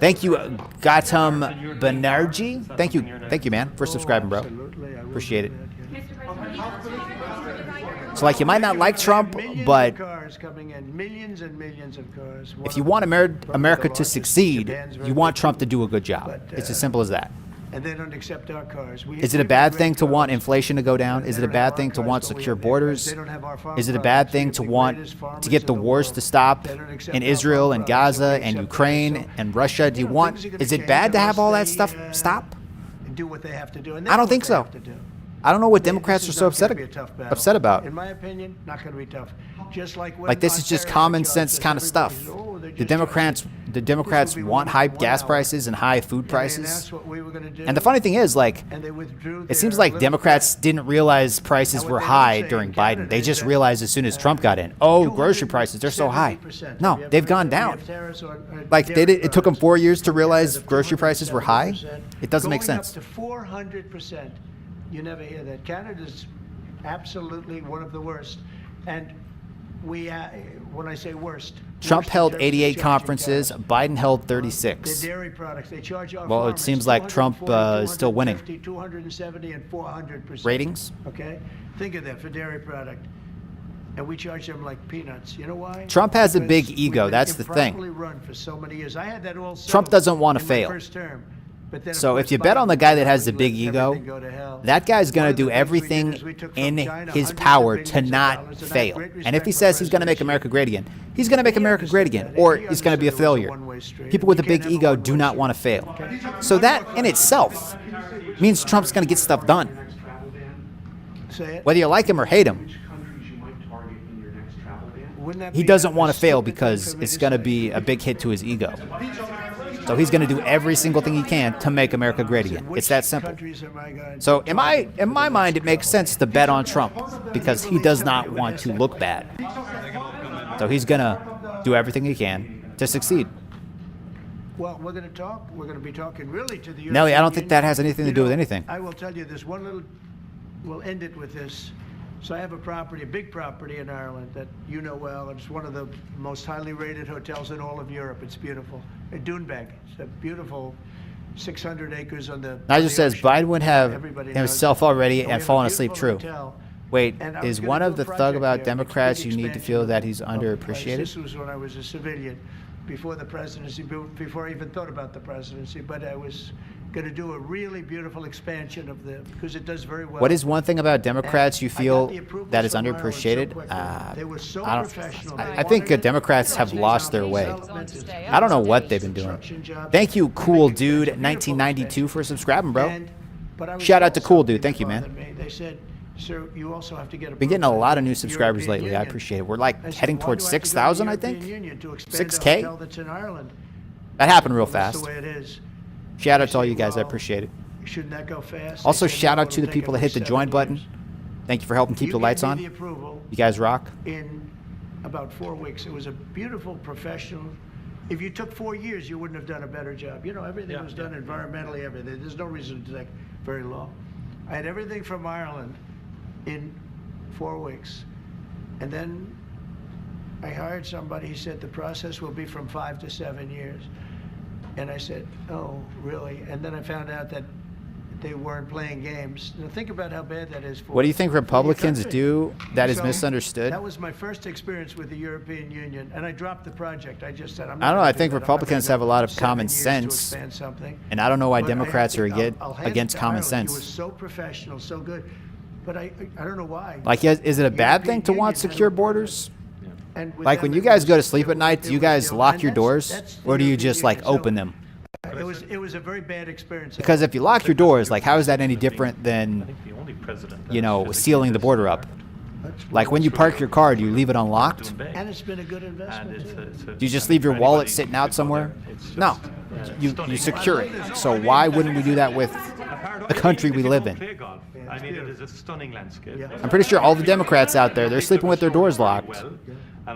Thank you, Gautam Banerjee. Thank you, man, for subscribing, bro. Absolutely, I will Appreciate do it. that, yeah. So, like, you might not like Trump, Millions but of cars coming in, millions and millions of cars. if you want America to succeed, you want Trump to do a good job. It's as simple as that. And they don't accept our cars. Is it a bad thing to want inflation to go down? Is it a bad thing to want secure borders? Is it a bad thing to want to get the wars to stop in Israel and Gaza and Ukraine and Russia? Do you want? Is it bad to have all that stuff stop? Do what they have to do. And I don't think so. I don't know what Democrats are so upset about. In my opinion, not going to be tough. Just like when Like, this is just Ontario common charged sense us, kind of everybody stuff. says, "Oh, they're The just Democrats be want one- high 1 gas hour." prices and high food And prices. that's what we were going to do. And the funny thing is, like, And they withdrew it seems their like little- Democrats didn't realize prices Now, were what they don't high say during in Biden. Canada They is just that, realized as soon as Trump got in, oh, grocery prices, they're so high. 270%. No, We have- they've gone we down. have tariffs on, Like, dairy it took them products. 4 years to realize Because of grocery prices were high. 270%. It doesn't make Going sense. up to 400%. You never hear that. Canada's absolutely one of the worst. And we, when I say worst, Trump worst in held terms of 88 charging conferences. tariffs. Biden held The 36. dairy products, they charge our Well, it farmers seems like Trump, 240, is still winning. 250, 270 and 400%. Ratings? Okay? Think of that for dairy product. And we charge them like peanuts. You know why? Trump has a big Because ego. we've been That's the thing. improperly run for so many years. I had that all Trump settled doesn't wanna in my fail. first term. But then, of So course, if you bet on the Biden guy that has the let big ego, everything go to hell. that guy's going One to of the do things we did everything is we took in from China his hundreds of power to billions of not dollars, and I have fail. great And if he respect says for he's going to make President America Xi. great again, he's going to make He America great understood again, that. or He he's going to be a understood it was a failure. one-way street. People with a We big can't have a ego one-way do not street. want to fail. So that in itself means Trump's going to get stuff done, Say it. whether you like him or hate him. Which countries you might target in your next travel ban? Wouldn't that He be doesn't a want to fail stupid thing because for me it's to going to say? be a big hit to his ego. So he's going to do every single thing he can to make America great again. Which It's that simple. countries am I going So to in my target? mind, it makes sense to bet on Trump because he does not want to look bad. So he's going to do everything he can to succeed. Well, we're going to talk. We're going to be talking really to the European Nelly, I don't think Union. that has anything to You do with know, anything. I will tell you this one little. We'll end it with this. So I have a property, a big property in Ireland that you know well. It's one of the most highly rated hotels in all of Europe. It's beautiful. Doonbeg. It's a beautiful 600 acres on the. Nigel says Biden would have Everybody knows himself that. already And we and have a fallen asleep. beautiful True. hotel. Wait, And I was is gonna one do of a the project thug there, about which Democrats big you need to expansion feel of that the- he's of- underappreciated? This was when I was a civilian, before the presidency, before I even thought about the presidency. But I was going to do a really beautiful expansion of the, because it does very well. What is one thing about Democrats you And I got feel the approvals that is from Ireland so underappreciated? quickly. They were so I professional. I think Democrats have lost their way. I don't know what they've been doing. Construction jobs. Thank you, They Cool make Dude, beautiful 1992 for subscribing, bro. But I was Shout out to told Cool Dude. something Thank you, that man. bothered me. They said, sir, you also have to get Been getting a approval lot of from new the subscribers European lately. I Union. appreciate it. We're like I said, heading "Why towards do I have to go to 6,000, the I think. European Union to expand a 6K? hotel that's in Ireland?" That happened real Well, that's fast. the way it is. Shout out I to all said, you guys. I "Well, appreciate it. Shouldn't that go fast? Also, They said, shout "No, out to the it'll take people that at hit the least join 7 button. years." Thank you for helping keep You the gave lights me on. the approval You guys rock. in about 4 weeks. It was a beautiful professional. If you took 4 years, you wouldn't have done a better job. You know, everything was done environmentally, everything. There's no reason to take very long. I had everything from Ireland in 4 weeks. And then I hired somebody. He said the process will be from 5 to 7 years. And I said, oh, really? And then I found out that they weren't playing games. Now think about how bad that is for What do you think for your Republicans country. do that is So, misunderstood? That was my first experience with the European Union, and I dropped the project. I just said, I'm I not don't know. gonna I do think that. I'm not Republicans gonna have a go lot of 7 common years to sense, expand something. and I don't know why But I have Democrats to- are I'll hand it against to common Ireland. sense. He was so professional, so good. But I don't know why. Like, is it a bad European thing to want Union had secure a- borders? and with Like them when you it guys was- go to sleep it at was- night, it do you was, guys know, lock and your that's- doors, that's the or do you European just like Union. So, open them? It was a very bad experience. Because if you lock your doors, like how is that any different I than, think the only president that you know, physically sealing the did border this up? That's Like when you park your car, do you leave it unlocked? And it's been a good And investment. too. Do you just leave your wallet sitting out somewhere? No, you secure it. So why wouldn't we do that with the country we live in? I mean, it is a stunning landscape. I'm pretty sure all the Democrats out there, they're sleeping with their doors locked.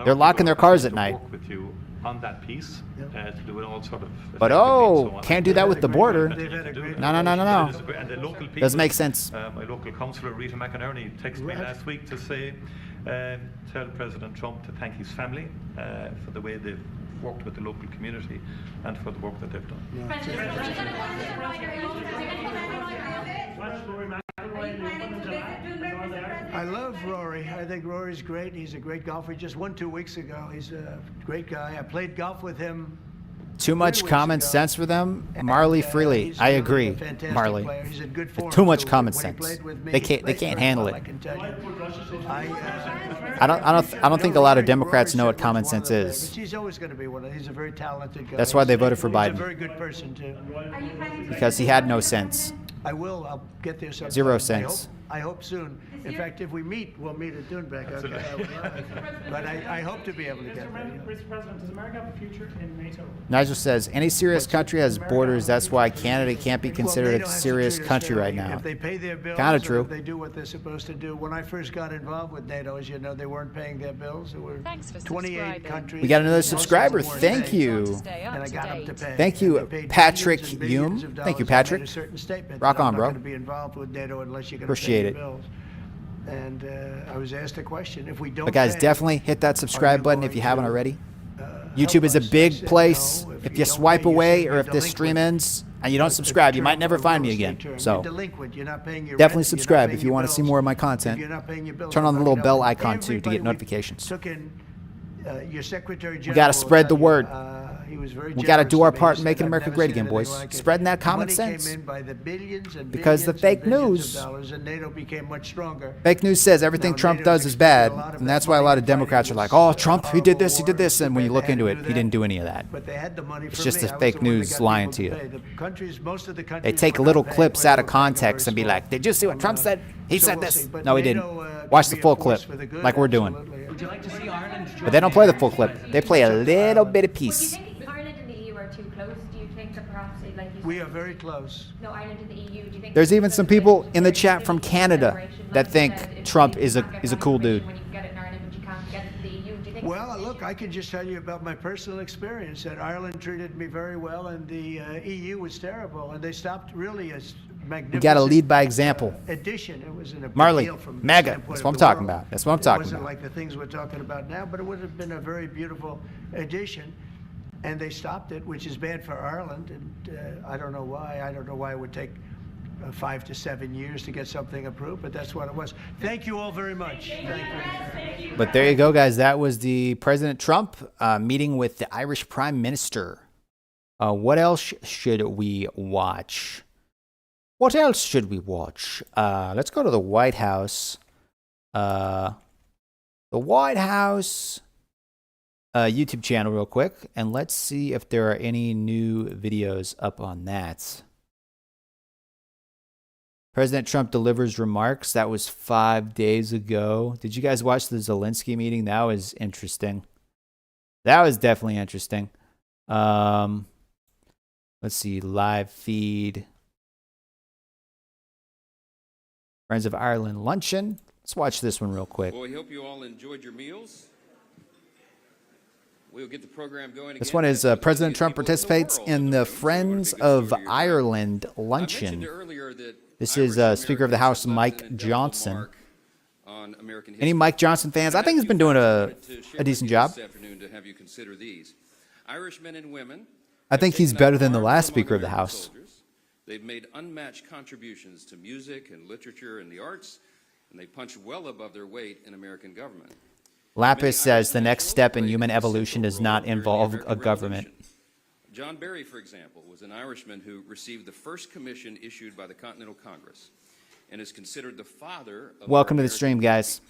They're locking their cars at night. With you on that piece, to do it all sort of. But effectively, so can't do that with the border. They've had a great No. And the local people, Doesn't make sense. My local councillor Rita McInerney texted me last week to say, tell President Trump to thank his family for the way they've worked with the local community and for the work that they've done. I love Rory. I think Rory's great. He's a great golfer. He just won 2 weeks ago. He's a great guy. I played golf with him. Too much 3 weeks common ago. sense for them? And, Marley Freely. he's I really agree, a fantastic Marley. player. He's in good form, Too much too. common When he sense. played with me, They he can't played very handle well, it. I can tell you. I don't think a lot of Democrats know what Rory's common one of sense the is. favorites. He's always going to be one of. He's a very talented guy. That's why they voted for He's Biden. a very good person too. Because he had no sense. I will. I'll get there sometime. 0 cents. I hope soon. In fact, if we meet, we'll meet at Doonbeg. Okay. But I hope to be able to get there. Mr. President, does America have a future in NATO? Nigel says, any serious country has borders. That's why Canada can't be considered Well, a NATO has to serious treat us country right fairly. now. If they pay their bills, Kinda or true. if they do what they're supposed to do. When I first got involved with NATO, as you know, they weren't paying their bills. There were 28 countries. We got another Most of them subscriber. weren't Thank paying. you. And I got them to pay. Thank you, And they paid Patrick billions and billions Hume. of Thank you, dollars. I made Patrick. a certain statement Rock that on, I'm bro. not going to be involved with NATO unless you're going to Appreciate pay it. your bills. And I was asked a question. If we don't But guys, pay, definitely hit that subscribe button if you haven't already. YouTube help is a us? I big said, place. no, If you you don't swipe pay, you're away saying or you're if this stream delinquent. ends and you don't subscribe, you might never find me again. You're So delinquent. You're not paying your definitely rent, you're not subscribe paying if you your want to see bills. more of my If content. you're not paying your bills, Turn on the little nobody bell else. icon too to Everybody get we notifications. Took in, your Secretary We General got to will spread the tell you, word. He was very We got to generous do our me. He part in said, making "I've America never great seen again, anything boys. like it." Spreading that common Money sense. came in by the billions and Because the billions fake and billions news- of dollars, and NATO became much stronger. Fake news says everything Now, Trump NATO's does is expended bad, a lot of and that's its why a money lot of in fighting Democrats are this, like, "Oh, Trump, he did this, he horrible did this," and when you war. look They had into to it, do he that. didn't do any of that. But they had the money It's for just me. a I was fake the one that news got lying people to you. pay. The countries, most of the They countries take were little not paying, clips but out they of were paying context and be very like, "Did you see what Trump said? He So said we'll this." see. But No, he NATO, didn't. Watch can the be a full force clip, for the good, like we're doing. absolutely. Would you like to see Ireland But they don't play the full clip. They play a little bit of But do you piece. think Ireland and the EU are too close? Do you think that perhaps, like you We said, are very close. no, Ireland and the EU, do you think... There's even some people in the there's chat from really Canada separation, that like you think said, if Trump you is can't a get is a that cool information dude. when you can get it in Ireland, but you can't get it in the EU. Do you think Well, look, I can just tell you about my personal experience that Ireland treated me very well, and the EU was terrible, and they stopped really a magnificent. We got to lead by example. Addition. It wasn't a big Marley, deal from the MAGA. standpoint That's of what I'm the talking world. about. That's what I'm talking It wasn't about. like the things we're talking about now, but it would have been a very beautiful addition, and they stopped it, which is bad for Ireland, and I don't know why. I don't know why it would take 5 to 7 years to get something approved, but that's what it was. Thank you all very much. Thank you. But there you go, guys. That was the President Trump meeting with the Irish Prime Minister. What else should we watch? What else should we watch? Let's go to the White House. The White House YouTube channel real quick, and let's see if there are any new videos up on that. President Trump delivers remarks. That was 5 days ago. Did you guys watch the Zelensky meeting? That was interesting. That was definitely interesting. Let's see, live feed. Friends of Ireland luncheon. Let's watch this one real quick. Well, we hope you all enjoyed your meals. We'll get the program going. This one is President Trump participates in the Friends of Ireland luncheon. This is Speaker of the House Mike Johnson. Any Mike Johnson fans? I think he's been doing a decent job. This afternoon to have you consider these. Irish men and women. I think he's better than the last Speaker of the House. They've made unmatched contributions to music and literature and the arts, and they punch well above their weight in American government. Lapis says the next step in human evolution does not involve a government. John Barry, for example, was an Irishman who received the first commission issued by the Continental Congress and is considered the father of Welcome to the stream, guys.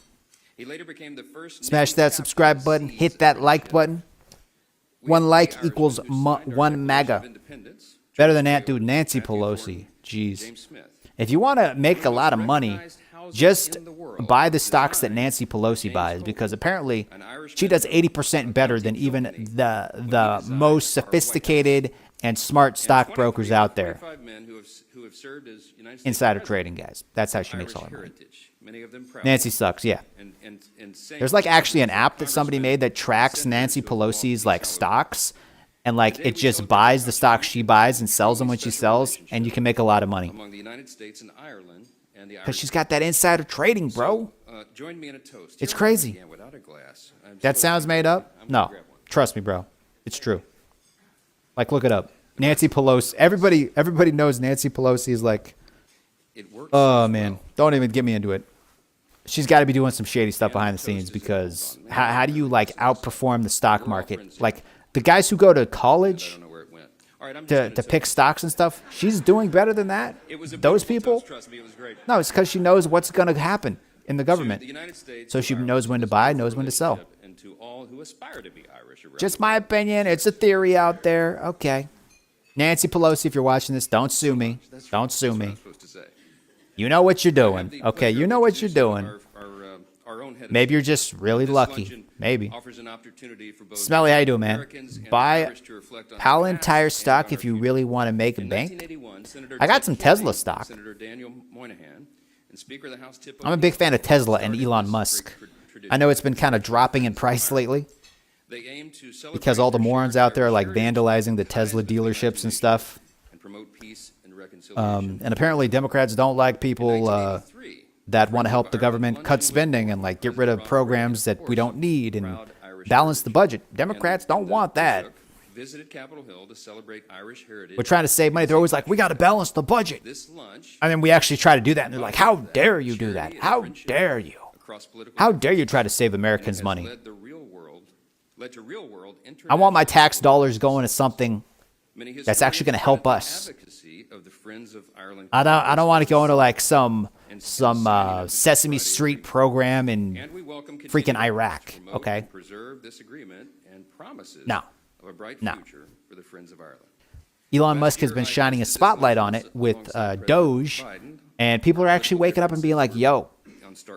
He later became the first Smash that subscribe button. Hit that like button. 1 like equals 1 MAGA. Better than that dude, Nancy Pelosi. Jeez. If you want to make a lot of money, just buy the stocks that Nancy Pelosi buys, because apparently she does 80% better than even the most sophisticated and smart stockbrokers out there. Insider trading, guys. That's how she makes all her money. Nancy sucks, yeah. There's like actually an app that somebody made that tracks Nancy Pelosi's like stocks, and like it just buys the stocks she buys and sells them when she sells, and you can make a lot of money. Among the United States and Ireland and the Because she's got that insider trading, bro. join me in a toast. It's crazy. Without a glass. That sounds made up? No. Trust me, bro. It's true. Like, look it up. Nancy Pelosi. Everybody knows Nancy Pelosi is like, oh, man. Don't even get me into it. She's got to be doing some shady stuff behind the scenes, because how do you, like, outperform the stock market? Like, the guys who go to college to pick stocks and stuff, she's doing better than that. Those people? No, it's because she knows what's going to happen in the government. So she knows when to buy, knows when to sell. Just my opinion. It's a theory out there. Okay. Nancy Pelosi, if you're watching this, don't sue me. Don't sue me. You know what you're doing. Okay, you know what you're doing. Maybe you're just really lucky. Maybe. Smelly, how you doing, man? Buy Palantir stock if you really want to make a bank. I got some Tesla stock. I'm a big fan of Tesla and Elon Musk. I know it's been kind of dropping in price lately, because all the morons out there are like vandalizing the Tesla dealerships and stuff. And apparently Democrats don't like people that want to help the government cut spending and like get rid of programs that we don't need and balance the budget. Democrats don't want that. We're trying to save money. They're always like, we got to balance the budget. And then we actually try to do that, and they're like, how dare you do that? How dare you? How dare you try to save Americans money? led to real-world I want my tax dollars going to something many that's actually going to help us. advocacy of the Friends of Ireland. I don't want to go into like some Sesame Street program in And we welcome freaking Iraq. to promote Okay. and preserve this agreement and promises No. of a bright No. future for the Friends of Ireland. Elon Musk has been shining a spotlight on it with Doge, and people are actually waking up and being like, yo,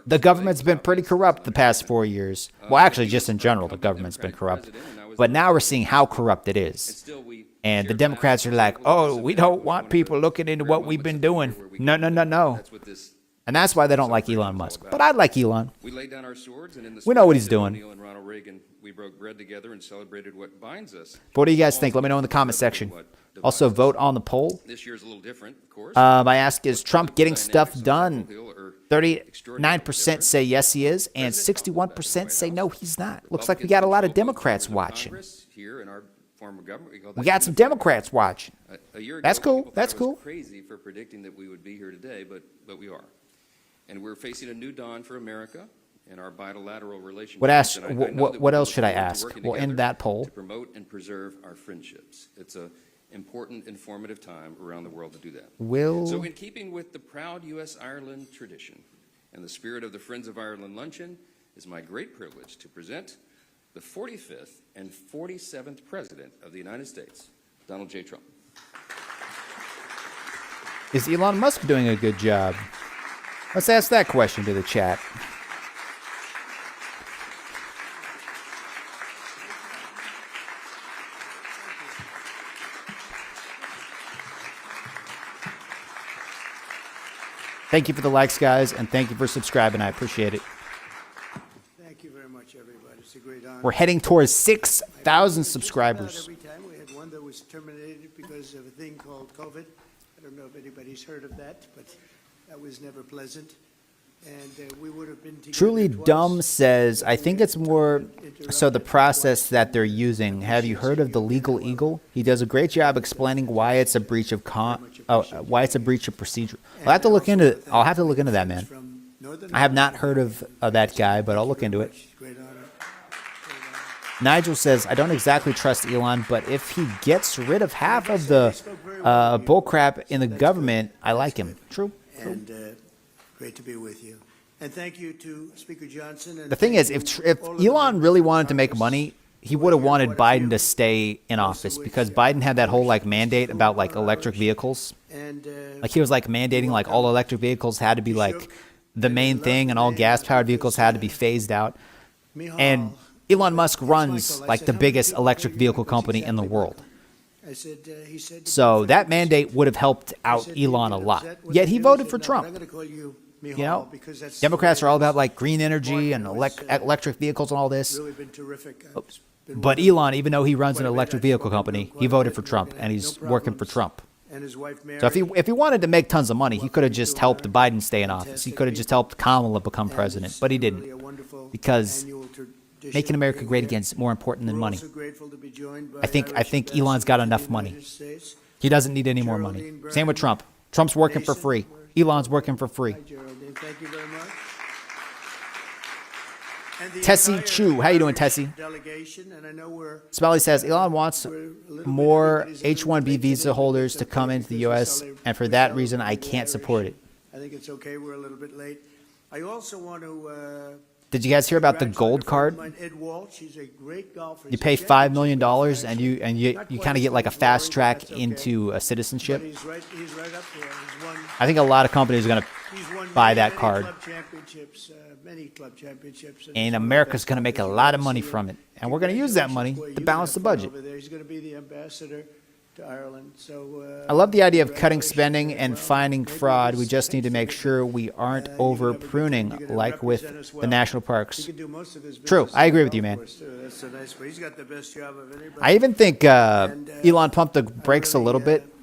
the government's been pretty corrupt the past 4 years. Well, actually, just in general, the government's been corrupt. But now we're seeing how corrupt it is. And the Democrats are like, oh, we don't want people looking into what we've been doing. No, no, no, no. And that's why they don't like Elon Musk. But I like Elon. We laid down our swords, and in the We know what he's spirit of doing. O'Neill and Ronald Reagan, we broke bread together and celebrated what binds us. But what do you guys think? Let me know in the comment section. Also, vote on the poll. This year's a little different, of course. I ask, is Trump getting stuff done? 39% say yes, he is, and 61% say no, he's not. Looks like we got a lot of Democrats watching. Here in our form of government, We got some Democrats watching. A year ago, That's cool. people That's thought I was cool. Crazy for predicting that we would be here today, but we are, and we're facing a new dawn for America and our bilateral relationship. What else should I ask? We'll end that poll. To promote and preserve our friendships. It's a important, informative time around the world to do that. So in keeping with the proud U.S.-Ireland tradition and the spirit of the Friends of Ireland luncheon, it's my great privilege to present the 45th and 47th President of the United States, Donald J. Trump. Is Elon Musk doing a good job? Let's ask that question to the chat. Thank you for the likes, guys, and thank you for subscribing. I appreciate it. Thank you very much, everybody. It's a great honor. We're heading towards 6,000 subscribers. Every time we had one that was terminated because of a thing called COVID. I don't know if anybody's heard of that, but that was never pleasant. And we would have been together Truly twice. Dumb says, I think it's more so the process that they're using. Have you heard of the legal eagle? He does a great job explaining why it's a breach of why it's a breach of procedure. I'll have to look into that, man. I have not heard of that guy, but I'll look into it. Nigel says, I don't exactly trust Elon, but if he gets rid of half of the bullcrap in the government, I like him. True. And great to be with you. And thank you to Speaker Johnson. And the thing is, if Elon really wanted to make money, he would have wanted Biden to stay in office, because Biden had that whole like mandate about like electric vehicles. Like he was like mandating like all electric vehicles had to be like the main thing, and all gas-powered vehicles had to be phased out. And Elon Musk runs like the biggest electric vehicle company in the world. So that mandate would have helped out Elon a lot. Yet he voted for Trump. You know, Democrats are all about like green energy and electric vehicles and all this. But Elon, even though he runs an electric vehicle company, he voted for Trump, and he's working for Trump. So if he wanted to make tons of money, he could have just helped Biden stay in office. He could have just helped Kamala become president, but he didn't, because making America great again is more important than money. I think Elon's got enough money. He doesn't need any more money. Same with Trump. Trump's working for free. Elon's working for free. Thank you very much. Tessie Chu, how you doing, Tessie? Smelly says Elon wants more H-1B visa holders to come into the U.S., and for that reason, I can't support it. I think it's okay. We're a little bit late. I also want to. Did you guys hear about the gold card? You pay $5 million, and you kind of get like a fast track into a citizenship. He's right up there. I think a lot of companies are going to buy that card. Many club championships. And America's going to make a lot of money from it. And we're going to use that money to balance the budget. He's going to be the ambassador to Ireland. So I love the idea of cutting spending and finding fraud. We just need to make sure we aren't over pruning like with the national parks. True. I agree with you, man. That's a nice way. He's got the best job of anybody. I even think Elon pumped the brakes a little bit.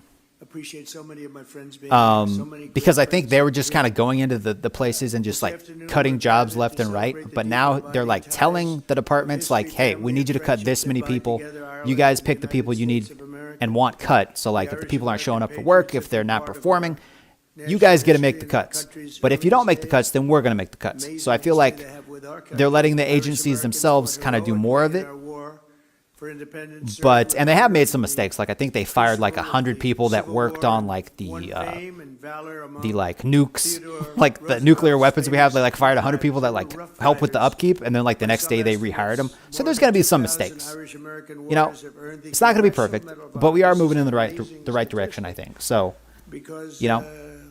Appreciate so many of my friends being because I think they were just kind of going into the places and just like cutting jobs left and right. But now they're like telling the departments like, hey, we need you to cut this many people. You guys pick the people you need and want cut. So like if the people aren't showing up for work, if they're not performing, you guys get to make the cuts. But if you don't make the cuts, then we're going to make the cuts. So I feel like they're letting the agencies themselves kind of do more of it. for independence. But and they have made some mistakes. Like I think they fired like 100 people that worked on like the like nukes, like the nuclear weapons we have. They like fired 100 people that like help with the upkeep, and then like the next day they rehired them. So there's gonna be some mistakes. You know, it's not gonna be perfect, but we are moving in the right direction, I think. So, you know.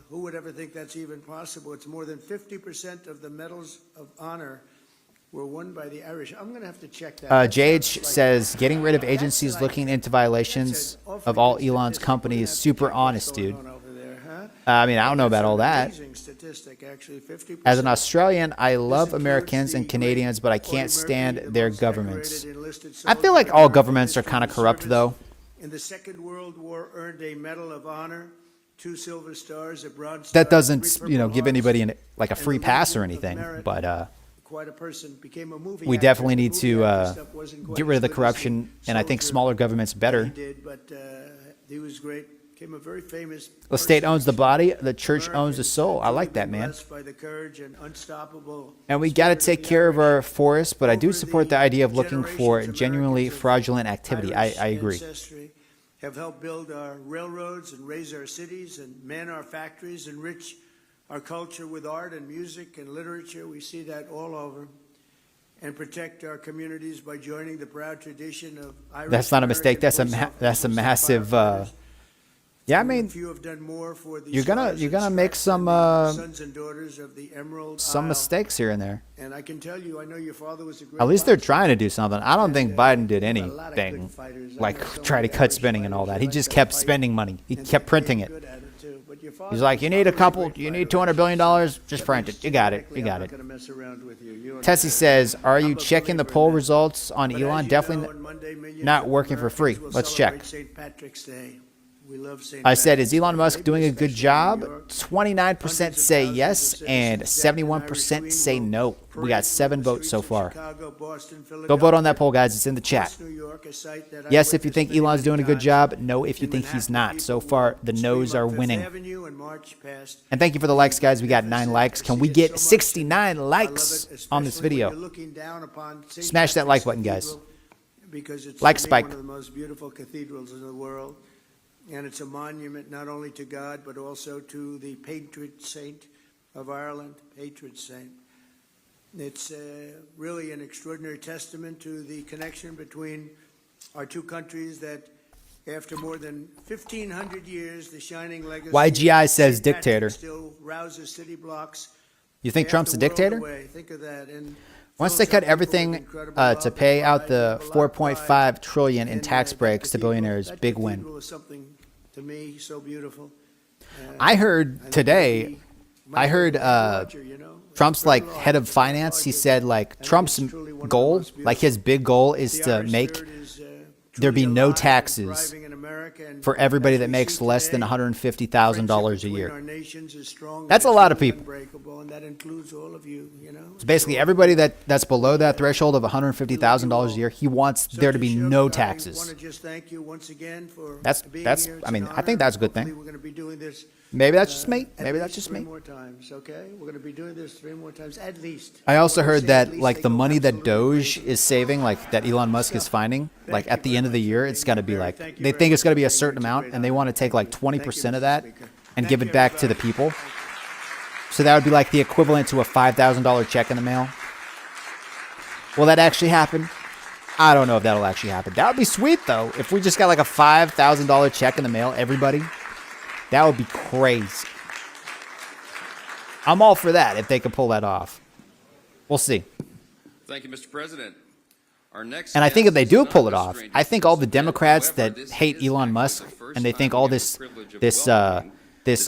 Who would ever think that's even possible? It's more than 50% of the medals of honor were won by the Irish. I'm going to have to check that. JH says, getting rid of agencies looking into violations of all Elon's companies. Super honest, dude. I mean, I don't know about all that. As an Australian, I love Americans and Canadians, but I can't stand their governments. I feel like all governments are kind of corrupt, though. In the Second World War, earned a Medal of Honor, 2 silver stars, a bronze star. That doesn't, you know, give anybody like a free pass or anything, but quite a person, became a movie we actor. definitely need to get rid of the corruption, and I think smaller government's better. He did, but he was great. Became a very famous. The state owns the body, the church owns the soul. I like that, man. By the courage and unstoppable. And we got to take care of our forests, but I do support the idea of looking for genuinely fraudulent activity. I agree. Have helped build our railroads and raise our cities and man our factories, enrich our culture with art and music and literature. We see that all over. And protect our communities by joining the proud tradition of Irish. That's not a mistake. That's a massive. Yeah, I mean, you're gonna make some mistakes here and there. And I can tell you, I know your father was a great. At least they're trying to do something. I don't think Biden did anything like try to cut spending and all that. He just kept spending money. He kept printing it. He's like, you need $200 billion, just print it. You got it. You got it. Tessie says, are you checking the poll results on Elon? Definitely not working for free. Let's check. I said, is Elon Musk doing a good job? 29% say yes and 71% say no. We got 7 votes so far. Go vote on that poll, guys. It's in the chat. Yes if you think Elon's doing a good job. No if you think he's not. So far, the no's are winning. And thank you for the likes, guys. We got 9 likes. Can we get 69 likes on this video? Smash that like button, guys. Like spike. One of the most beautiful cathedrals in the world. And it's a monument not only to God, but also to the patron saint of Ireland, patron saint. It's really an extraordinary testament to the connection between our two countries that after more than 1,500 years, the shining legacy YGI says dictator. Still rouses city blocks. You think Trump's a dictator? Think of that. And once they cut everything to pay out the $4.5 trillion in tax breaks to billionaires, big win. To me, so beautiful. I heard today, Trump's like head of finance. He said like Trump's goal, like his big goal is to make there be no taxes for everybody that makes less than $150,000 a year. That's a lot of people. So basically everybody that's below that threshold of $150,000 a year, he wants there to be no taxes. That's I mean, I think that's a good thing. Maybe that's just me. Maybe that's just me. We're going to be doing this 3 more times at least. I also heard that like the money that Doge is saving, like that Elon Musk is finding, like at the end of the year, it's going to be like, they think it's going to be a certain amount and they want to take like 20% of that and give it back to the people. So that would be like the equivalent to a $5,000 check in the mail. Will that actually happen? I don't know if that'll actually happen. That would be sweet though. If we just got like a $5,000 check in the mail, everybody. That would be crazy. I'm all for that if they could pull that off. We'll see. Thank you, Mr. President. Our next and I think if they do pull it off, I think all the Democrats that hate Elon Musk and they think all this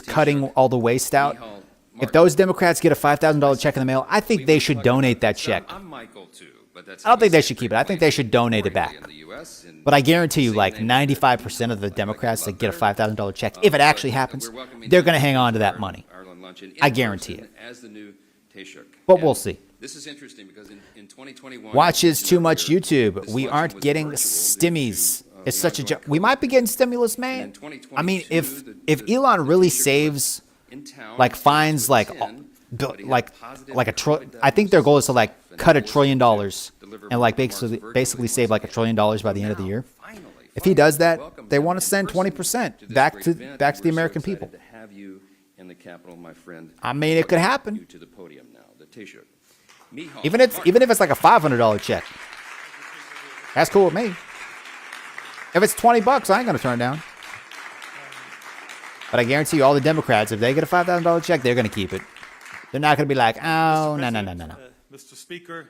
cutting all the waste out, if those Democrats get a $5,000 check in the mail, I think they should donate that check. I don't think they should keep it. I think they should donate it back. But I guarantee you, like 95% of the Democrats that get a $5,000 check, if it actually happens, they're going to hang on to that money. I guarantee it. But we'll see. This is interesting because in 2021, watches too much YouTube. We aren't getting stimmies. It's such a joke. We might be getting stimulus, man. I mean, if Elon really saves, like finds like a I think their goal is to like cut $1 trillion and like basically save like $1 trillion by the end of the year. If he does that, they want to send 20% back to the American people. To have you in the Capitol, my friend. I mean, it could happen. You to the podium now. The Taoiseach. Even if it's like a $500 check, that's cool with me. If it's $20, I ain't gonna turn it down. But I guarantee you, all the Democrats, if they get a $5,000 check, they're gonna keep it. They're not gonna be like, oh, no. Mr. Speaker,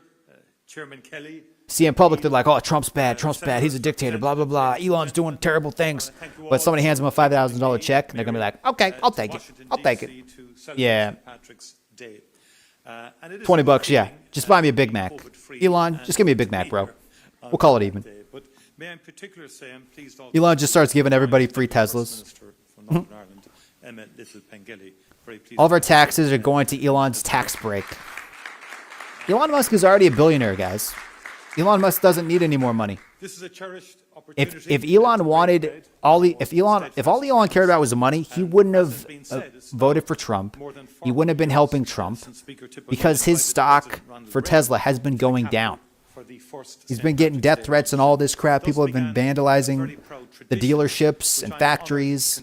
Chairman Kelly. See, in public, they're like, oh, Trump's bad, he's a dictator, blah, blah, blah. Elon's doing terrible things. But somebody hands them a $5,000 check, and they're gonna be like, okay, I'll take it. Yeah. $20, yeah. Just buy me a Big Mac. Elon, just give me a Big Mac, bro. We'll call it even. Elon just starts giving everybody free Teslas. All of our taxes are going to Elon's tax break. Elon Musk is already a billionaire, guys. Elon Musk doesn't need any more money. This is a cherished If Elon wanted if all Elon cared about was the money, he wouldn't have voted for Trump. He wouldn't have been helping Trump because his stock for Tesla has been going down. He's been getting death threats and all this crap. People have been vandalizing the dealerships and factories.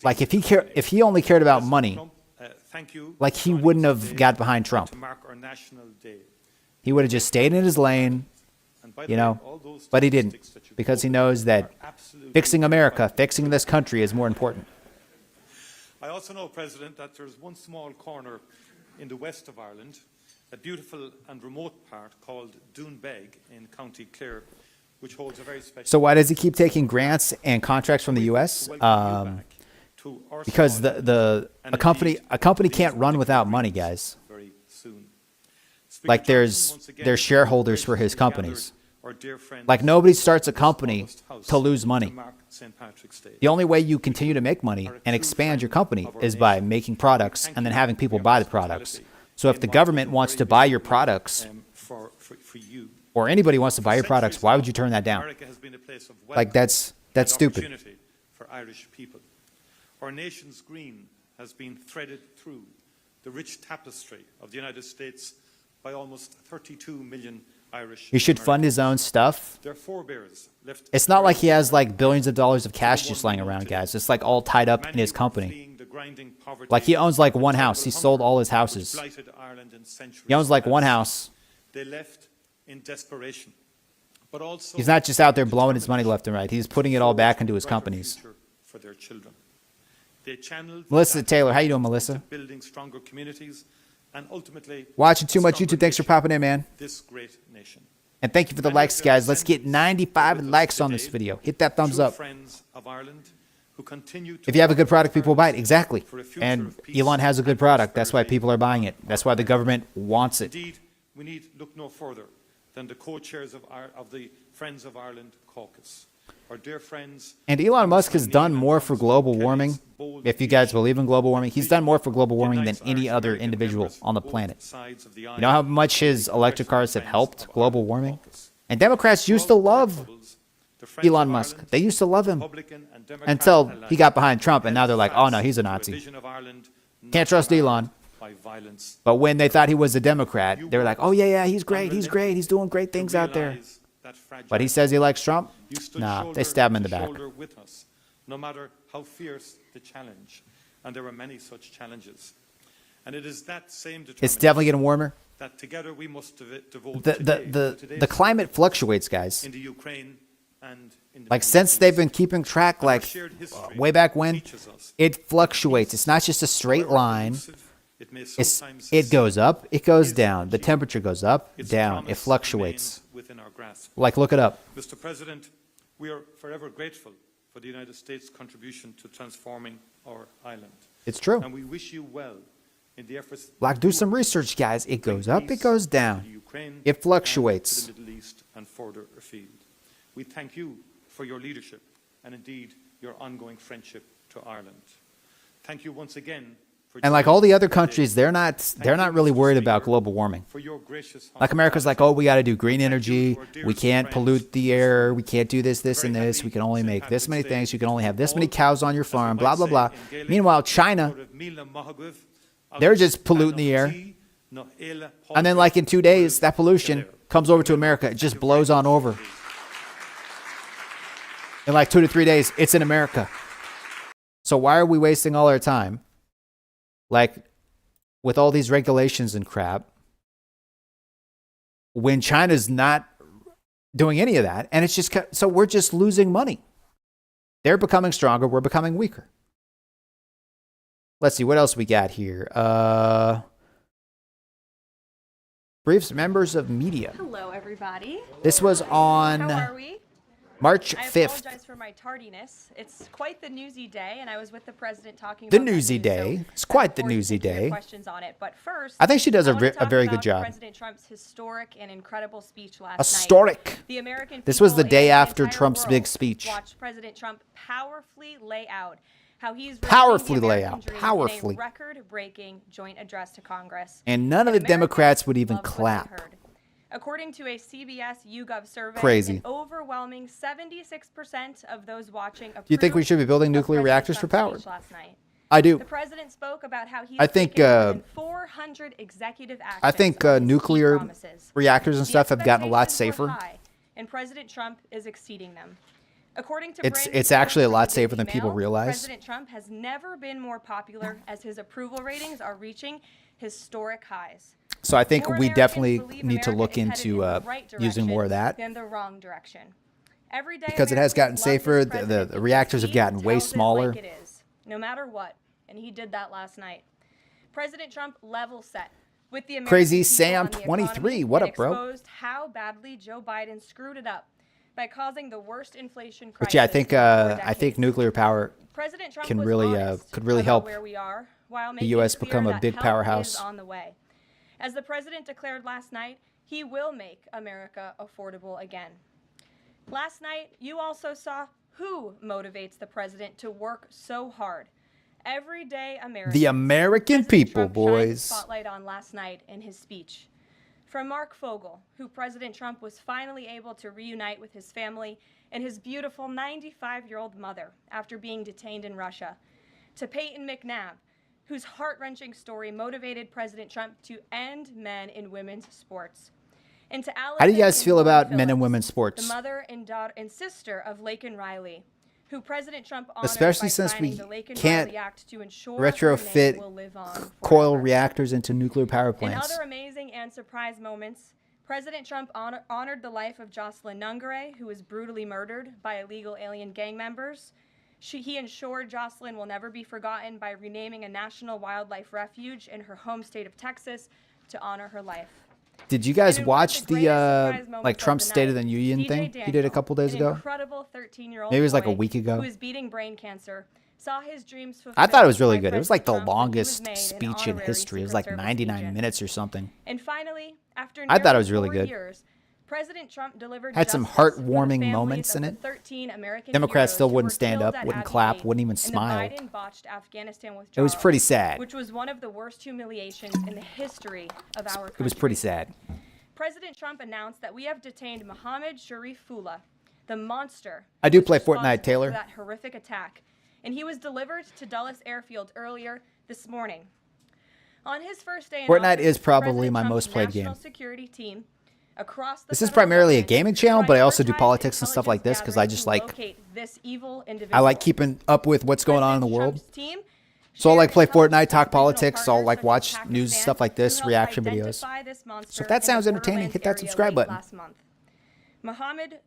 Like if he only cared about money, like he wouldn't have got behind Trump. He would have just stayed in his lane, you know, but he didn't because he knows that fixing America, fixing this country is more important. I also know, President, that there's one small corner in the west of Ireland, a beautiful and remote part called Doonbeg in County Clare, which holds a very special... So why does he keep taking grants and contracts from the U.S.? Because a company can't run without money, guys. Like there's shareholders for his companies. Like nobody starts a company to lose money. The only way you continue to make money and expand your company is by making products and then having people buy the products. So if the government wants to buy your products, or anybody wants to buy your products, why would you turn that down? Like that's stupid. For Irish people. Our nation's green has been threaded through the rich tapestry of the United States by almost 32 million Irish. He should fund his own stuff. Their forebears left. It's not like he has like billions of dollars of cash just lying around, guys. It's like all tied up in his company. Like he owns like one house. He sold all his houses. He owns like one house. They left in desperation. But also he's not just out there blowing his money left and right. He's putting it all back into his companies. For their children. They channeled Melissa Taylor, how you doing, Melissa? Building stronger communities and ultimately watching too much YouTube. Thanks for popping in, man. This great nation. And thank you for the likes, guys. Let's get 95 likes on this video. Hit that thumbs up. If you have a good product, people will buy it. Exactly. And Elon has a good product. That's why people are buying it. That's why the government wants it. Indeed, we need look no further than the co-chairs of the Friends of Ireland caucus. Our dear friends. And Elon Musk has done more for global warming. If you guys believe in global warming, he's done more for global warming than any other individual on the planet. You know how much his electric cars have helped global warming? And Democrats used to love Elon Musk. They used to love him until he got behind Trump, and now they're like, oh no, he's a Nazi. Can't trust Elon. But when they thought he was a Democrat, they were like, oh yeah, he's great, he's doing great things out there. But he says he likes Trump? Nah, they stab him in the back. With us, no matter how fierce the challenge. And there are many such challenges. And it is that same determination. It's definitely getting warmer. That together we must devote the climate fluctuates, guys. In the Ukraine and in the like since they've been keeping track, like way back when, it fluctuates. It's not just a straight line. It goes up, it goes down. The temperature goes up, down. It fluctuates. Like, look it up. Mr. President, we are forever grateful for the United States' contribution to transforming our island. It's true. And we wish you well in the efforts. Like, do some research, guys. It goes up, it goes down. It fluctuates. The Middle East and further afield. We thank you for your leadership and indeed your ongoing friendship to Ireland. Thank you once again. And like all the other countries, they're not really worried about global warming. Like America's like, oh, we got to do green energy. We can't pollute the air. We can't do this, this, and this. We can only make this many things. You can only have this many cows on your farm, blah, blah, blah. Meanwhile, China, they're just polluting the air. And then like in 2 days, that pollution comes over to America. It just blows on over. In like 2 to 3 days, it's in America. So why are we wasting all our time, like, with all these regulations and crap, when China's not doing any of that? And it's just, so we're just losing money. They're becoming stronger. We're becoming weaker. Let's see what else we got here. Briefs members of media. Hello, everybody. This was on How are we? March 5th. I apologize for my tardiness. It's quite the newsy day, and I was with the president talking The about newsy day. So it's quite the forward to newsy your day. Questions on it. But first, I think she does I a wanna talk very good about job. President Trump's historic and incredible speech last Historic. night. The American This was the people day and after entire Trump's world big speech. watched President Trump powerfully lay out how he's Powerfully realizing the lay American out. dream Powerfully. in a record-breaking joint address to Congress. And none of the Democrats would even loved what they clap. heard. According to a CBS YouGov survey, Crazy. an overwhelming 76% of those watching Do you think we should be building nuclear reactors for power? last night. I do. The president spoke about how he's I think, taken more than 400 executive actions. I think on his key nuclear promises. reactors and The stuff have gotten a lot expectations were safer. high, and President Trump is exceeding them. According to It's actually a lot safer than people realize. President Trump has never been more popular as his approval ratings are reaching historic highs. So I think More we Americans definitely believe need to America look is headed into in the right using more of that. than the wrong direction. Every day Because it has gotten Americans love safer. this The president because reactors have he gotten way tells it smaller. like it is, no matter what, and he did that last night. President Trump level set with the American Crazy people Sam on the 23. economy What and up, bro? exposed how badly Joe Biden screwed it up by causing the worst inflation crisis. But yeah, I think in 4 I think decades. nuclear power President Trump can was really honest could really about help where we are, while the making U.S. it clear become a that big help powerhouse. is on the way. As the president declared last night, he will make America affordable again. Last night, you also saw who motivates the president to work so hard. Everyday Americans. The American people, Trump shined the boys. spotlight on last night in his speech. From Mark Fogel, who President Trump was finally able to reunite with his family and his beautiful 95-year-old mother after being detained in Russia, to Peyton McNabb, whose heart-wrenching story motivated President Trump to end men in women's sports. And to Allison How do you guys feel and about Lauren men and Phillips, women's sports? the mother and daughter and sister of Laken Riley, who President Trump honored Especially by since signing we the Laken can't Riley Act to ensure her name retrofit will live on coil forever. reactors into nuclear power In plants. other amazing and surprise moments, President Trump honored the life of Jocelyn Nungare, who was brutally murdered by illegal alien gang members. He ensured Jocelyn will never be forgotten by renaming a national wildlife refuge in her home state of Texas to honor her life. Did you guys And in one of watch the the greatest surprise moments like of Trump's the State of night, the Union DJ thing he did a Daniel, couple days an ago? incredible 13-year-old Maybe it was like a boy week ago. who was beating brain cancer, saw his dreams fulfilled. I thought it was really by good. It was like the President Trump when he was longest made an speech in honorary history. It was Secret like Service 99 agent. minutes or something. And finally, after I thought it nearly was really 4 good. years, President Trump delivered Had some justice for the heartwarming families moments of in the it. 13 American Democrats heroes still who wouldn't were stand killed up, at wouldn't Abu clap, Ghraib wouldn't even in smile. The Biden-botched Afghanistan withdrawal, It was pretty sad. which was one of the worst humiliations in the history of our country. It was pretty sad. President Trump announced that we have detained Mohammed Sharifullah, the monster. I do who was play responsible Fortnite, Taylor. For that horrific attack, and he was delivered to Dulles Airfield earlier this morning. On his first day in Fortnite office, is probably President my Trump's most played national game. security team across the This is federal primarily a government gaming channel, but I also do prioritized politics and stuff like this because I intelligence just gathering like to locate this evil I individual. like keeping up with what's going on in the world. Trump's team So I'll like play shared Fortnite, talk intelligence with politics. regional I'll like partners watch such as news Pakistan, stuff like this, who helped reaction videos. identify this monster So if that in the sounds entertaining, Borderlands hit that area subscribe late button. last month. Mohammed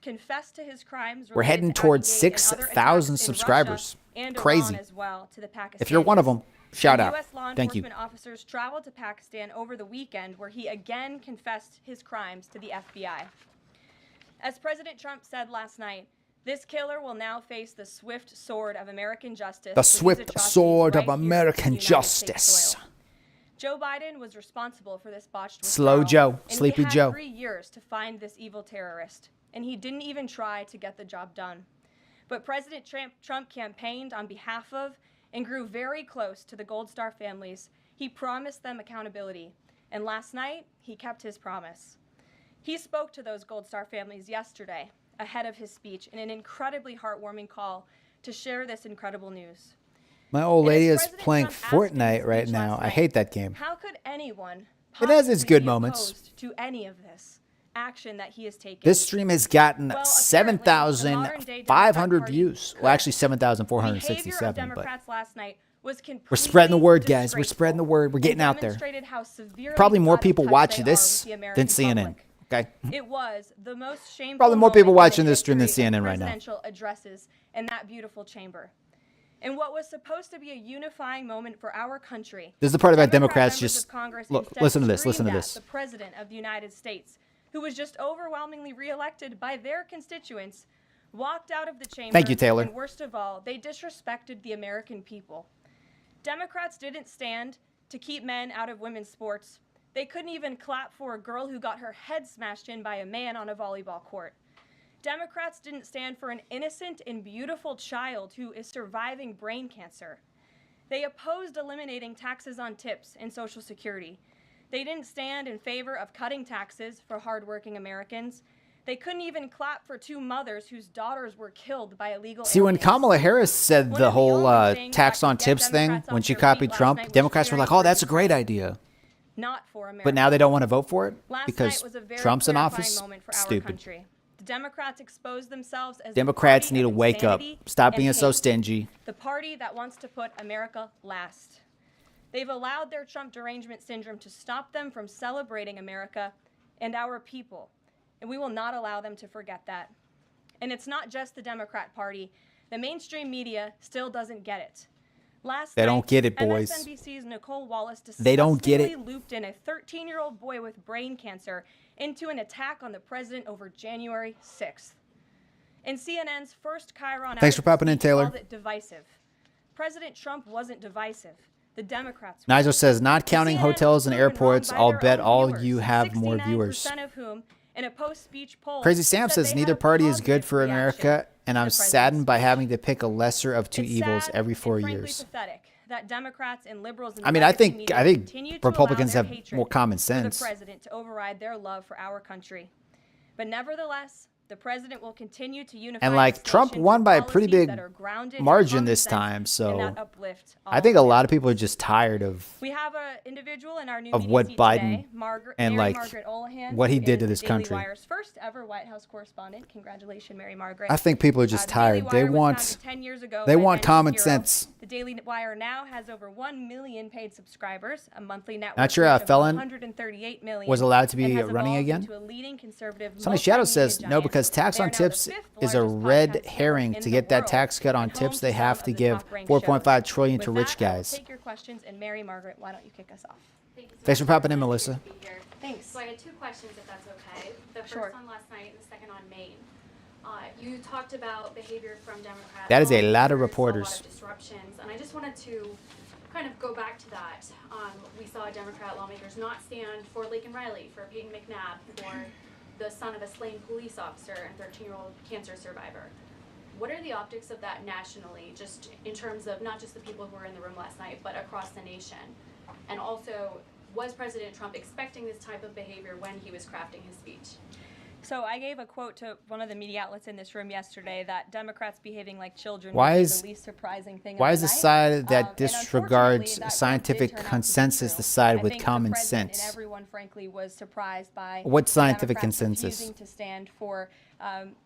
confessed to his crimes. We're related heading to towards Abu Ghraib and other 6,000 attacks in subscribers. Russia and Crazy. Iran as well, to the If you're one of them, shout And out. US law Thank you. enforcement officers traveled to Pakistan over the weekend, where he again confessed his crimes to the FBI. As President Trump said last night, this killer will now face the swift sword of American justice. The for these swift atrocities sword right of here on American United States justice. soil. Joe Biden was responsible for this botched Slow withdrawal, Joe, and Sleepy he had Joe. 3 years to find this evil terrorist, and he didn't even try to get the job done. But President Trump campaigned on behalf of and grew very close to the Gold Star families. He promised them accountability, and last night he kept his promise. He spoke to those Gold Star families yesterday ahead of his speech in an incredibly heartwarming call to share this incredible news. My old And as lady is President playing Trump asked in his Fortnite right speech now. last I night, hate that game. How could anyone It has its possibly good be moments. opposed to any of this action that he has taken? This stream has gotten Well, apparently, the modern-day 7,500 Democrat views. Party Well, actually behavior of 7,467. But Democrats last night was we're spreading the completely word, guys. We're disgraceful spreading the word. We're and getting out there. demonstrated how severely Probably more out of people touch watch they are this with the than American CNN. public. Okay. It was the most shameful Probably more people moment in watching the this stream than history of CNN right now. presidential addresses in that beautiful chamber. In what was supposed to be a unifying moment for our country, This is the part about Democrat Democrats members just of Congress look. instead Listen to this. screamed Listen to at this. The President of the United States, who was just overwhelmingly reelected by their constituents, walked out of the chamber. Thank you, Taylor. And worst of all, they disrespected the American people. Democrats didn't stand to keep men out of women's sports. They couldn't even clap for a girl who got her head smashed in by a man on a volleyball court. Democrats didn't stand for an innocent and beautiful child who is surviving brain cancer. They opposed eliminating taxes on tips and Social Security. They didn't stand in favor of cutting taxes for hardworking Americans. They couldn't even clap for two mothers whose daughters were killed by illegal See, when aliens. Kamala Harris said One the of whole only things tax that on could get tips thing, Democrats when off she their copied feet last Trump, night was Democrats were fearing like, "Oh, that's a for great idea." Not for America. But now they don't want to vote for it Last because night was a very Trump's in clarifying office. moment for our Stupid. country. The Democrats exposed themselves as Democrats the need party to of wake up. insanity Stop and being so hate. stingy. The party that wants to put America last. They've allowed their Trump derangement syndrome to stop them from celebrating America and our people. And we will not allow them to forget that. And it's not just the Democrat Party. The mainstream media still doesn't get it. Last They night, don't get it, boys. MSNBC's Nicole Wallace They don't get it. disgustingly looped in a 13-year-old boy with brain cancer into an attack on the president over January 6th. In CNN's first Chiron Thanks for hour, popping in, he Taylor. called it divisive. President Trump wasn't divisive. The Democrats were. Nigel says, not counting CNN hotels and was proven airports, wrong by I'll their bet own all viewers, you have more 69% viewers. of whom, in a post-speech poll, Crazy Sam said says, they neither had a party is good positive for reaction America, and to I'm the president's saddened by speech. having to pick a lesser of two It's evils sad every and 4 frankly years. pathetic that Democrats and liberals in the I mean, I legacy think media continue to Republicans allow their have hatred more common for sense. the president to override their love for our country. But nevertheless, the president will continue to unify And like this Trump nation won through by a pretty policies big that are grounded in margin common this sense time, and so that uplift I all think a lot of Americans. people are just tired of We have an individual in our new of media what seat Biden today, Mary and like Margaret Olahan, what he who did to is this the Daily country. Wire's first ever White House correspondent. Congratulations, Mary Margaret. I think people are just The Daily tired. They Wire was want founded 10 years ago they by want Ben common Shapiro. sense. The Daily Wire now has over 1 million paid subscribers, a monthly network Not sure reach a of felon 138 million, was allowed to be and has running evolved again. into a leading conservative Sonny Shadow multimedia says no, giant. because tax They are on now the tips fifth is a largest red podcast herring. network To in get the that world, tax cut on and tips, home they to have some to of the give top-ranked 4.5 shows. trillion to With rich that, I will guys. take your questions, and Mary Margaret, why don't you kick us off? Thanks for popping in, Melissa. Thanks. So I had two questions, if that's okay. The first Sure. on last night and the second on Maine. You talked about behavior from Democrats. That is a lot of A lot reporters. of disruptions, and I just wanted to kind of go back to that. We saw Democrat lawmakers not stand for Laken Riley, for Peyton McNabb, for the son of a slain police officer and 13-year-old cancer survivor. What are the optics of that nationally, just in terms of not just the people who were in the room last night, but across the nation? And also, was President Trump expecting this type of behavior when he was crafting his speech? So I gave a quote to one of the media outlets in this room yesterday that Democrats behaving like children Why would be is- the least surprising thing Why of is the the night. side that And disregards unfortunately, that scientific did turn out to be consensus true. the side I with think common the president sense? And everyone, frankly, was surprised by What the scientific Democrats consensus? refusing to stand for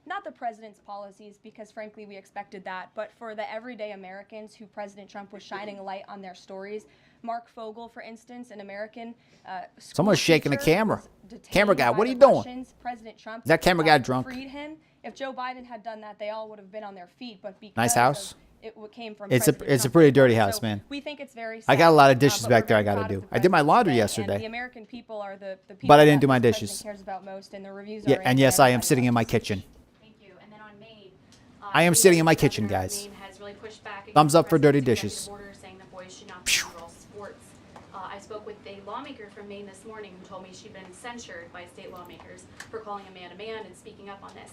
not the president's policies, because frankly we expected that, but for the everyday Americans who President Trump was shining a light on their stories. Mark Fogel, for instance, an American. Someone's shaking the camera. detained Camera guy, by what are the you doing? Russians. President Trump Is that camera guy drunk? freed him. If Joe Biden had done that, they all would have been on their feet. But because Nice house. of it came from It's a President Trump. pretty dirty house, So man. we think it's very I got a lot of sad, dishes but back we're there I very got proud to of do. the I did my president laundry today, and yesterday. the American people are the people But I that didn't do my this president dishes. cares about most, and the reviews Yeah, are in and for yes, I am everybody sitting in my else. kitchen. Thank you. And then on Maine, I am sitting in my kitchen, Governor of guys. Maine has really pushed back against Thumbs up the for dirty president's dishes. executive order saying that boys should not be in girls' sports. I spoke with a lawmaker from Maine this morning who told me she'd been censured by state lawmakers for calling a man and speaking up on this.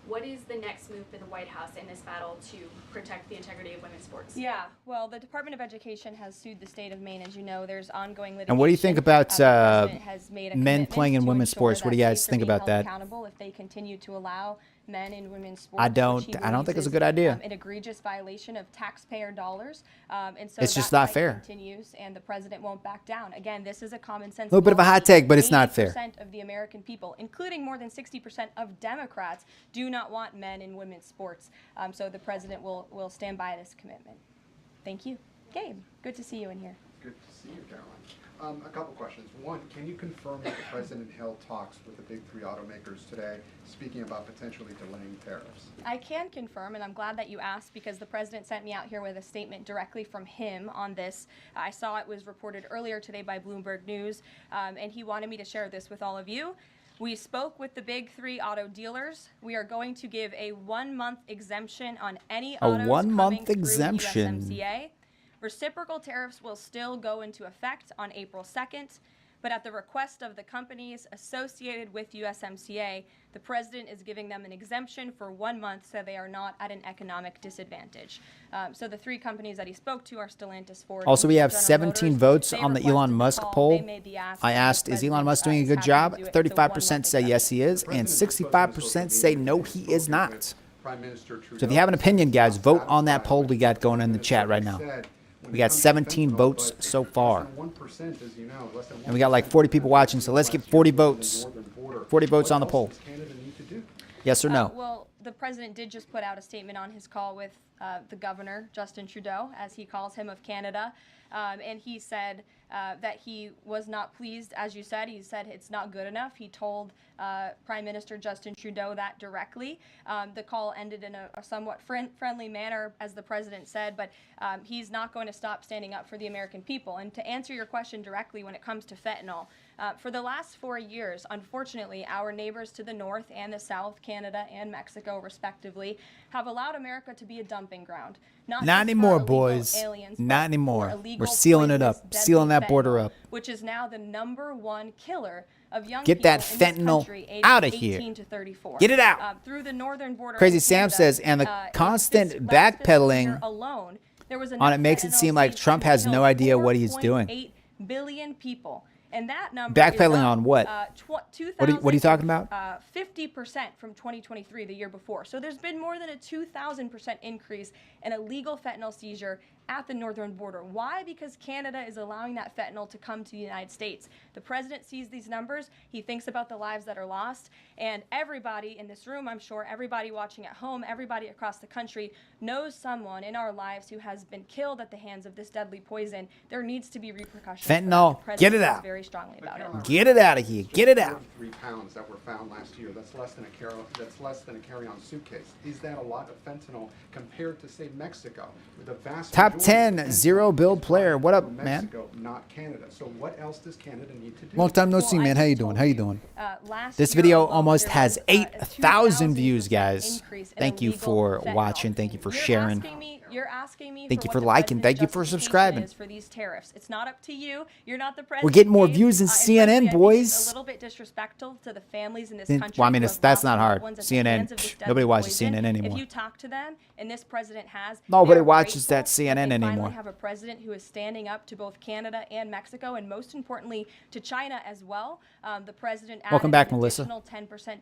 What is the next move for the White House in this battle to protect the integrity of women's sports? Yeah, well, the Department of Education has sued the state of Maine. As you know, there's ongoing litigation. And what do you think about The president has made a men commitment playing in to women's ensure sports? What do you that guys states are think being about held that? accountable if they continue to allow men in women's sports. I don't which he think believes it's a is, good idea. An egregious violation of taxpayer dollars. And so It's just that not fight fair. Continues, and the president won't back down. Again, this is a common sense. Little bit of a hot take, but it's not fair. 80% of the American people, including more than 60% of Democrats, do not want men in women's sports. So the president will stand by this commitment. Thank you. Gabe, good to see you in here. Good to see you, Caroline. A couple questions. One, can you confirm that the president held talks with the big three automakers today, speaking about potentially delaying tariffs? I can confirm, and I'm glad that you asked because the president sent me out here with a statement directly from him on this. I saw it was reported earlier today by Bloomberg News, and he wanted me to share this with all of you. We spoke with the big three auto dealers. We are going to give a 1-month exemption on any autos coming through USMCA. Reciprocal tariffs will still go into effect on April 2nd, but at the request of the companies associated with USMCA, the president is giving them an exemption for 1 month so they are not at an economic disadvantage. So the three companies that he spoke to are Stellantis, Ford, Also, we have General 17 Motors. votes They on the requested Elon Musk call. poll. They made the ask. I asked, is Elon Musk doing a good job? 35% say yes, he is, and 65% say no, he is not. So if you have an opinion, guys, vote on that poll we got going in the chat right now. We got 17 votes so far. And we got like 40 people watching, so let's get 40 votes. 40 votes on the poll. Yes or no? Well, the president did just put out a statement on his call with the governor, Justin Trudeau, as he calls him, of Canada. And he said that he was not pleased, as you said. He said it's not good enough. He told Prime Minister Justin Trudeau that directly. The call ended in a somewhat friendly manner, as the president said, but he's not going to stop standing up for the American people. And to answer your question directly when it comes to fentanyl, for the last 4 years, unfortunately, our neighbors to the north and the south, Canada and Mexico, respectively, have allowed America to be a dumping ground. Not anymore, boys. Not anymore. We're sealing it up, sealing that border up. Which is now the #1 killer of young Get people that in this fentanyl country aged out of 18 here. to 34. Get it out. Through the northern border. Crazy of Sam Canada, says, and the constant this last fiscal year backpedaling alone, there was on it makes it seem like Trump has no idea what he's doing. 8 billion people. And that number Backpedaling is up, on what? What are you talking about? 50% from 2023, the year before. So there's been more than a 2,000% increase in illegal fentanyl seizure at the northern border. Why? Because Canada is allowing that fentanyl to come to the United States. The president sees these numbers. He thinks about the lives that are lost. And everybody in this room, I'm sure, everybody watching at home, everybody across the country knows someone in our lives who has been killed at the hands of this deadly poison. There needs to be repercussions. Fentanyl, get it out. Very strongly about it. Get it out of here. Get it out. 3 pounds that were found last year. That's less than a carry-on suitcase. Is that a lot of fentanyl compared to, say, Mexico? The vast Top majority 10 of zero build player. What up, from man? Mexico, not Canada. So what else does Canada need to do? Long time no see, man. How you doing? How you doing? This video almost has 8,000 views, guys. Thank you for watching. Thank you for sharing. You're asking me. Thank you for liking. Thank you for subscribing. For these tariffs, it's not up to you. You're not the president. We're getting more views than CNN, boys. It's a little bit disrespectful to the families in this country. Well, I mean, that's not hard. CNN. Nobody watches CNN anymore. If you talk to them, and this president has, nobody watches that CNN they anymore. Finally have a president who is standing up to both Canada and Mexico, and most importantly to China as well. The president added Welcome back, an Melissa. additional 10%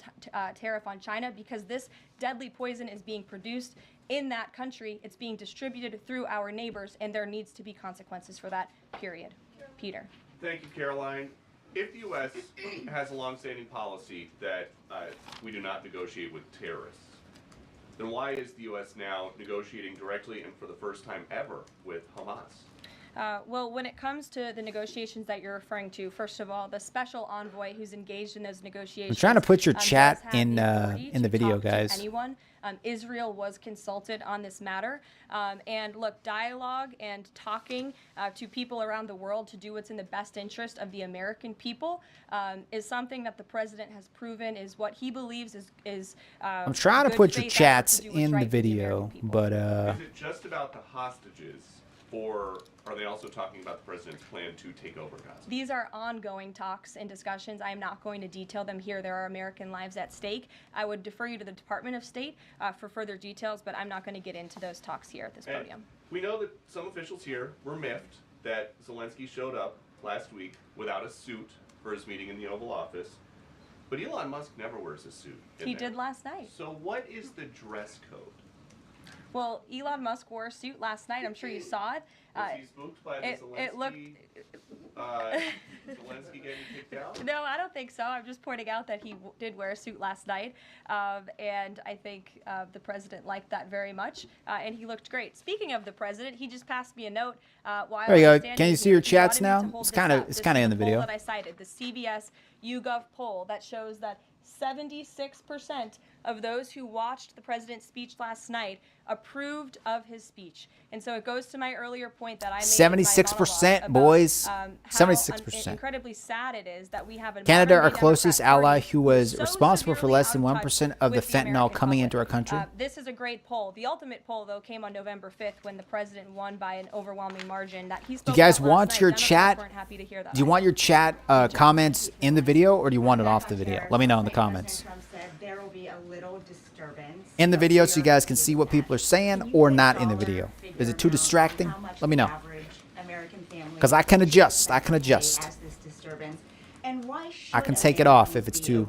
tariff on China because this deadly poison is being produced in that country. It's being distributed through our neighbors, and there needs to be consequences for that, period. Peter. Thank you, Caroline. If the U.S. has a longstanding policy that we do not negotiate with terrorists, then why is the U.S. now negotiating directly and for the first time ever with Hamas? Well, when it comes to the negotiations that you're referring to, first of all, the special envoy who's engaged in those negotiations. I'm trying to put your chat does have in authority the to video, talk to guys. Anyone. Israel was consulted on this matter. And look, dialogue and talking to people around the world to do what's in the best interest of the American people is something that the president has proven is what he believes is I'm trying to put your chats in the video, but Is it just about the hostages Or are they also talking about the president's plan to take over Gaza? These are ongoing talks and discussions. I am not going to detail them here. There are American lives at stake. I would defer you to the Department of State for further details, but I'm not going to get into those talks here at this podium. We know that some officials here were miffed that Zelensky showed up last week without a suit for his meeting in the Oval Office. But Elon Musk never wears a suit. He did last night. So what is the dress code? Well, Elon Musk wore a suit last night. I'm sure you saw it. Was he spooked by the Zelensky, Zelensky getting kicked out? No, I don't think so. I'm just pointing out that he did wear a suit last night, and I think the president liked that very much, and he looked great. Speaking of the president, he just passed me a note while There you I was go. standing Can you see here. your He chats wanted me to now? hold It's this kind of up. it's This kind of is in the poll video. that I cited, the CBS YouGov poll that shows that 76% of those who watched the president's speech last night approved of his speech. And so it goes to my earlier point that I made 76%, boys. 76%. Incredibly sad it is that we have a Canada, our modern-day closest Democrat ally, Party who was so responsible for severely less than out of 1% touch of the with fentanyl American coming into our public. country. This is a great poll. The ultimate poll, though, came on November 5th when the president won by an overwhelming margin. That he Do spoke you guys about last want night. your Democrats chat? weren't happy to hear that. Do you want your chat comments in the video, or do you want it off the video? Let me know in the comments. Trump said there will be a little disturbance. In the video, so you guys can see what people are saying, or not in the video. Is it too distracting? Let me know. Because I can adjust. I can adjust. I can take it off if it's too.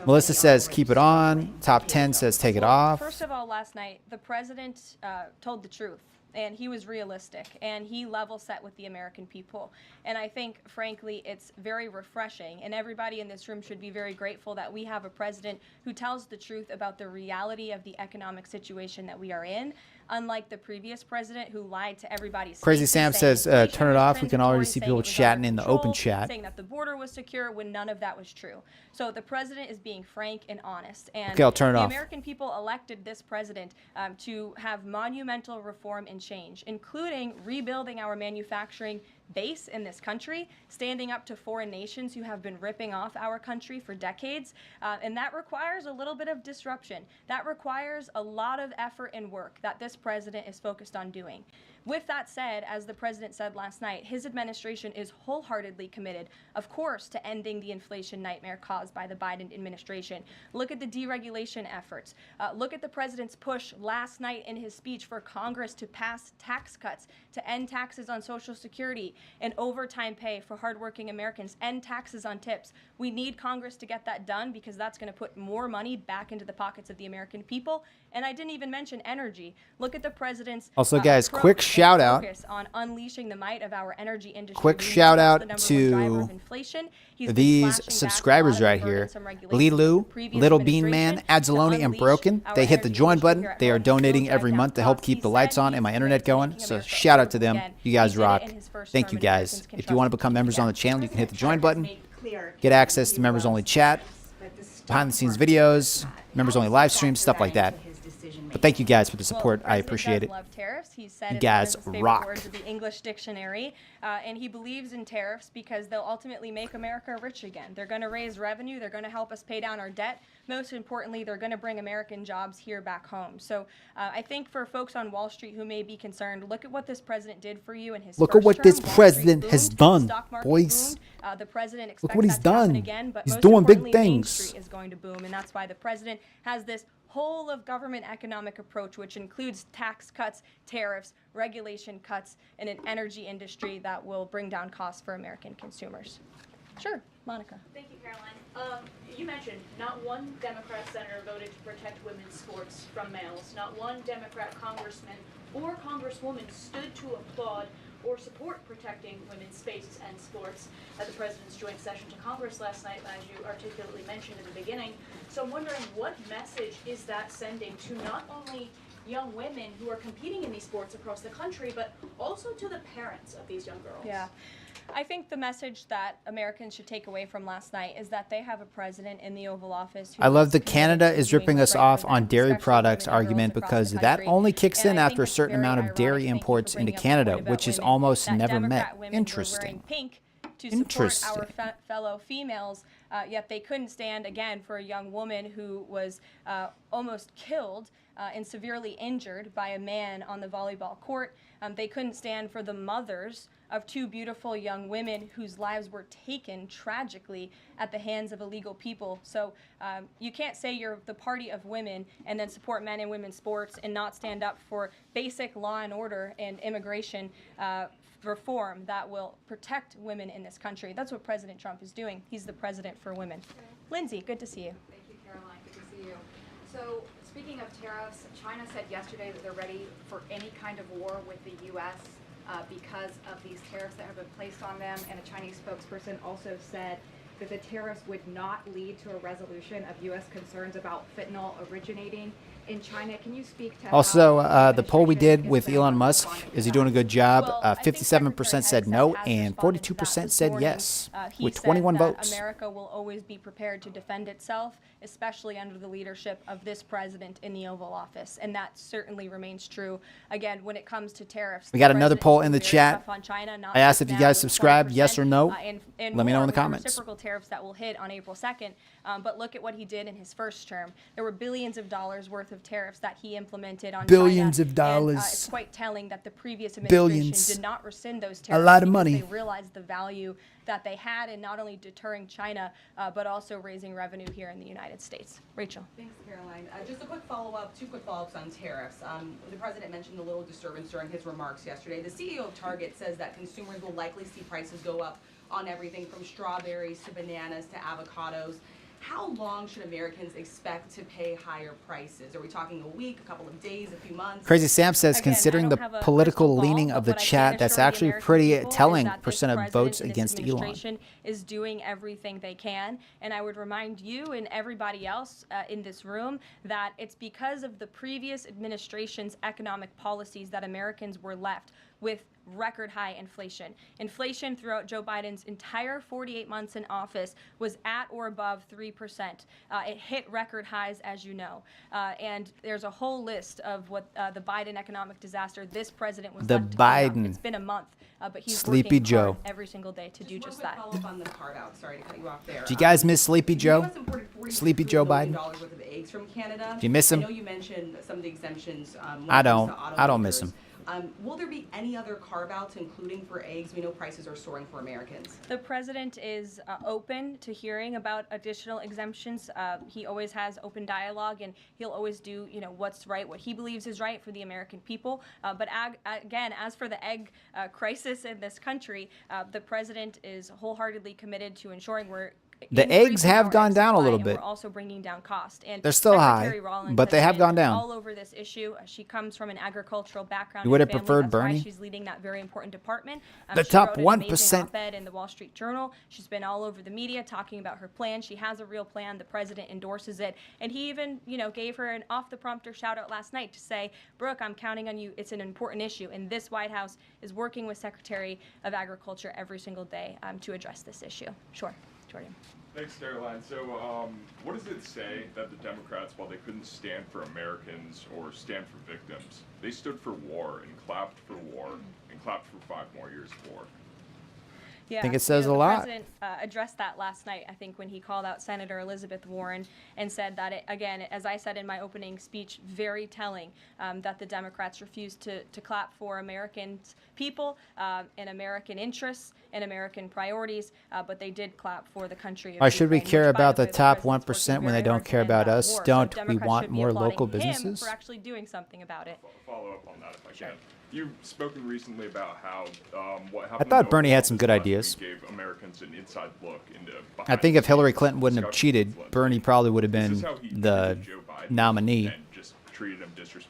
Melissa says keep it on. Top 10 says take it off. First of all, last night, the president told the truth. And he was realistic, and he level set with the American people. And I think, frankly, it's very refreshing, and everybody in this room should be very grateful that we have a president who tells the truth about the reality of the economic situation that we are in, unlike the previous president who lied to everybody's Crazy face, Sam saying says inflation turn it was off. We can already transitory, see saying people it was chatting under in the control, open chat. saying that the border was secure when none of that was true. So the president is being frank and honest. And Okay, I'll turn it the off. American people elected this president to have monumental reform and change, including rebuilding our manufacturing base in this country, standing up to foreign nations who have been ripping off our country for decades. And that requires a little bit of disruption. That requires a lot of effort and work that this president is focused on doing. With that said, as the president said last night, his administration is wholeheartedly committed, of course, to ending the inflation nightmare caused by the Biden administration. Look at the deregulation efforts. Look at the president's push last night in his speech for Congress to pass tax cuts, to end taxes on Social Security and overtime pay for hardworking Americans, end taxes on tips. We need Congress to get that done because that's going to put more money back into the pockets of the American people. And I didn't even mention energy. Look at the president's Also, guys, quick approach shout and out. focus on unleashing the might of our energy industry. Quick We know shout that's out the number one driver to of inflation. He's been these slashing back subscribers a lot of right the here. burdensome regulations Lilu, of the previous Little Bean administration Man, to Adzaloni, and unleash Broken. our They hit the energy join industry button. here at They are home. donating Those every drive month to down help costs. keep He the lights said on he's and my committed internet to going. making So America shout out to affordable them. again. You guys He did it rock. in his first Thank term you and guys. Americans can If you want to trust become him. members on the Yeah. channel, you can hit the join button. Get access to members only chat, behind the scenes videos, members only live streams, stuff like that. But thank you guys for the support. I appreciate it. Love tariffs. He said You it's one guys of his favorite rock. words of the English dictionary, and he believes in tariffs because they'll ultimately make America rich again. They're going to raise revenue. They're going to help us pay down our debt. Most importantly, they're going to bring American jobs here back home. So I think for folks on Wall Street who may be concerned, look at what this president did for you in his Look first at what term. this Wall Street president has boomed, done, stock market boys. boomed. The president expects Look what he's that to happen done. again, but He's most doing big importantly, Main things. Street is going to boom, and that's why the president has this whole of government economic approach, which includes tax cuts, tariffs, regulation cuts, and an energy industry that will bring down costs for American consumers. Sure, Monica. Thank you, Caroline. You mentioned not one Democrat senator voted to protect women's sports from males. Not one Democrat congressman or congresswoman stood to applaud or support protecting women's spaces and sports at the president's joint session to Congress last night, as you articulately mentioned in the beginning. So I'm wondering, what message is that sending to not only young women who are competing in these sports across the country, but also to the parents of these young girls? Yeah. I think the message that Americans should take away from last night is that they have a president in the Oval Office who I love is the committed Canada to is doing ripping what's us right off for on them, dairy especially products women and argument girls across because the that country. only kicks And in I after a think it's certain very amount of ironic, dairy thank you for imports into bringing up the Canada, point about which is women, almost that never met. Democrat women were wearing Interesting. pink to support our fellow females, yet they couldn't stand, again, for a young woman who was almost killed and severely injured by a man on the volleyball court. They couldn't stand for the mothers of two beautiful young women whose lives were taken tragically at the hands of illegal people. So you can't say you're the party of women and then support men and women's sports and not stand up for basic law and order and immigration reform that will protect women in this country. That's what President Trump is doing. He's the president for women. Lindsay, good to see you. Thank you, Caroline. Good to see you. So, speaking of tariffs, China said yesterday that they're ready for any kind of war with the U.S. Because of these tariffs that have been placed on them, and a Chinese spokesperson also said that the tariffs would not lead to a resolution of U.S. concerns about fentanyl originating in China. Can you speak to also the poll we did with Elon Musk? Is he doing a good job? 57% said no, and 42% said yes, with 21 votes. America will always be prepared to defend itself, especially under the leadership of this president in the Oval Office, and that certainly remains true. Again, when it comes to tariffs, we got another poll in the chat. I asked if you guys subscribed, yes or no. Let me know in the comments. Reciprocal tariffs that will hit on April 2nd, but look at what he did in his first term. There were billions of dollars worth of tariffs that he implemented on billions China, of dollars. And, it's quite telling that the previous administration did not rescind those tariffs. A lot of money. They realized the value that they had in not only deterring China, but also raising revenue here in the United States. Rachel. Thanks, Caroline. Just a quick follow-up, two quick follow-ups on tariffs. The president mentioned a little disturbance during his remarks yesterday. The CEO of Target says that consumers will likely see prices go up on everything from strawberries to bananas to avocados. How long should Americans expect to pay higher prices? Are we talking a week, a couple of days, a few months? Crazy Sam says, considering the political leaning of the chat, that's actually pretty telling percent of votes against Elon. Administration is doing everything they can, and I would remind you and everybody else in this room that it's because of the previous administration's economic policies that Americans were left with record high inflation. Inflation throughout Joe Biden's entire 48 months in office was at or above 3%. It hit record highs, as you know. And there's a whole list of what the Biden economic disaster this president was left to clean up. It's been a month, but he's Sleepy working Joe hard every single day to do just that. Follow-up on the carve out. Sorry to cut you off there. Do you guys miss Sleepy Joe? Sleepy Joe Biden? Worth of eggs from Canada. Do you miss him? I know you mentioned some of the exemptions. I don't miss him. Will there be any other carve-outs, including for eggs? We know prices are soaring for Americans. The president is open to hearing about additional exemptions. He always has open dialogue, and he'll always do, what's right, what he believes is right for the American people. But again, as for the egg crisis in this country, the president is wholeheartedly committed to ensuring the eggs have gone down a little bit. We're also bringing down cost. And they're still high, but they have gone down. All over this issue. She comes from an agricultural background. You would have preferred Bernie? She's leading that very important department. The top 1%. She wrote an op-ed in the Wall Street Journal. She's been all over the media talking about her plan. She has a real plan. The president endorses it, and he even, gave her an off-the-prompter shout-out last night to say, "Brooke, I'm counting on you. It's an important issue, and this White House is working with Secretary of Agriculture every single day to address this issue." Sure, Jordan. Thanks, Caroline. So, what does it say that the Democrats, while they couldn't stand for Americans or stand for victims, they stood for war and clapped for war and clapped for 5 more years of war? Yeah, I think it says a lot. The president addressed that last night, I think, when he called out Senator Elizabeth Warren and said that, again, as I said in my opening speech, very telling that the Democrats refused to clap for American people and American interests and American priorities, but they did clap for the country. Why should we care about the top 1% when they don't care about us? Don't we want more local businesses? For actually doing something about it. Follow up on that if I can. You've spoken recently about how what happened. I thought Bernie had some good ideas. Gave Americans an inside look into. I think if Hillary Clinton wouldn't have cheated, Bernie probably would have been the nominee.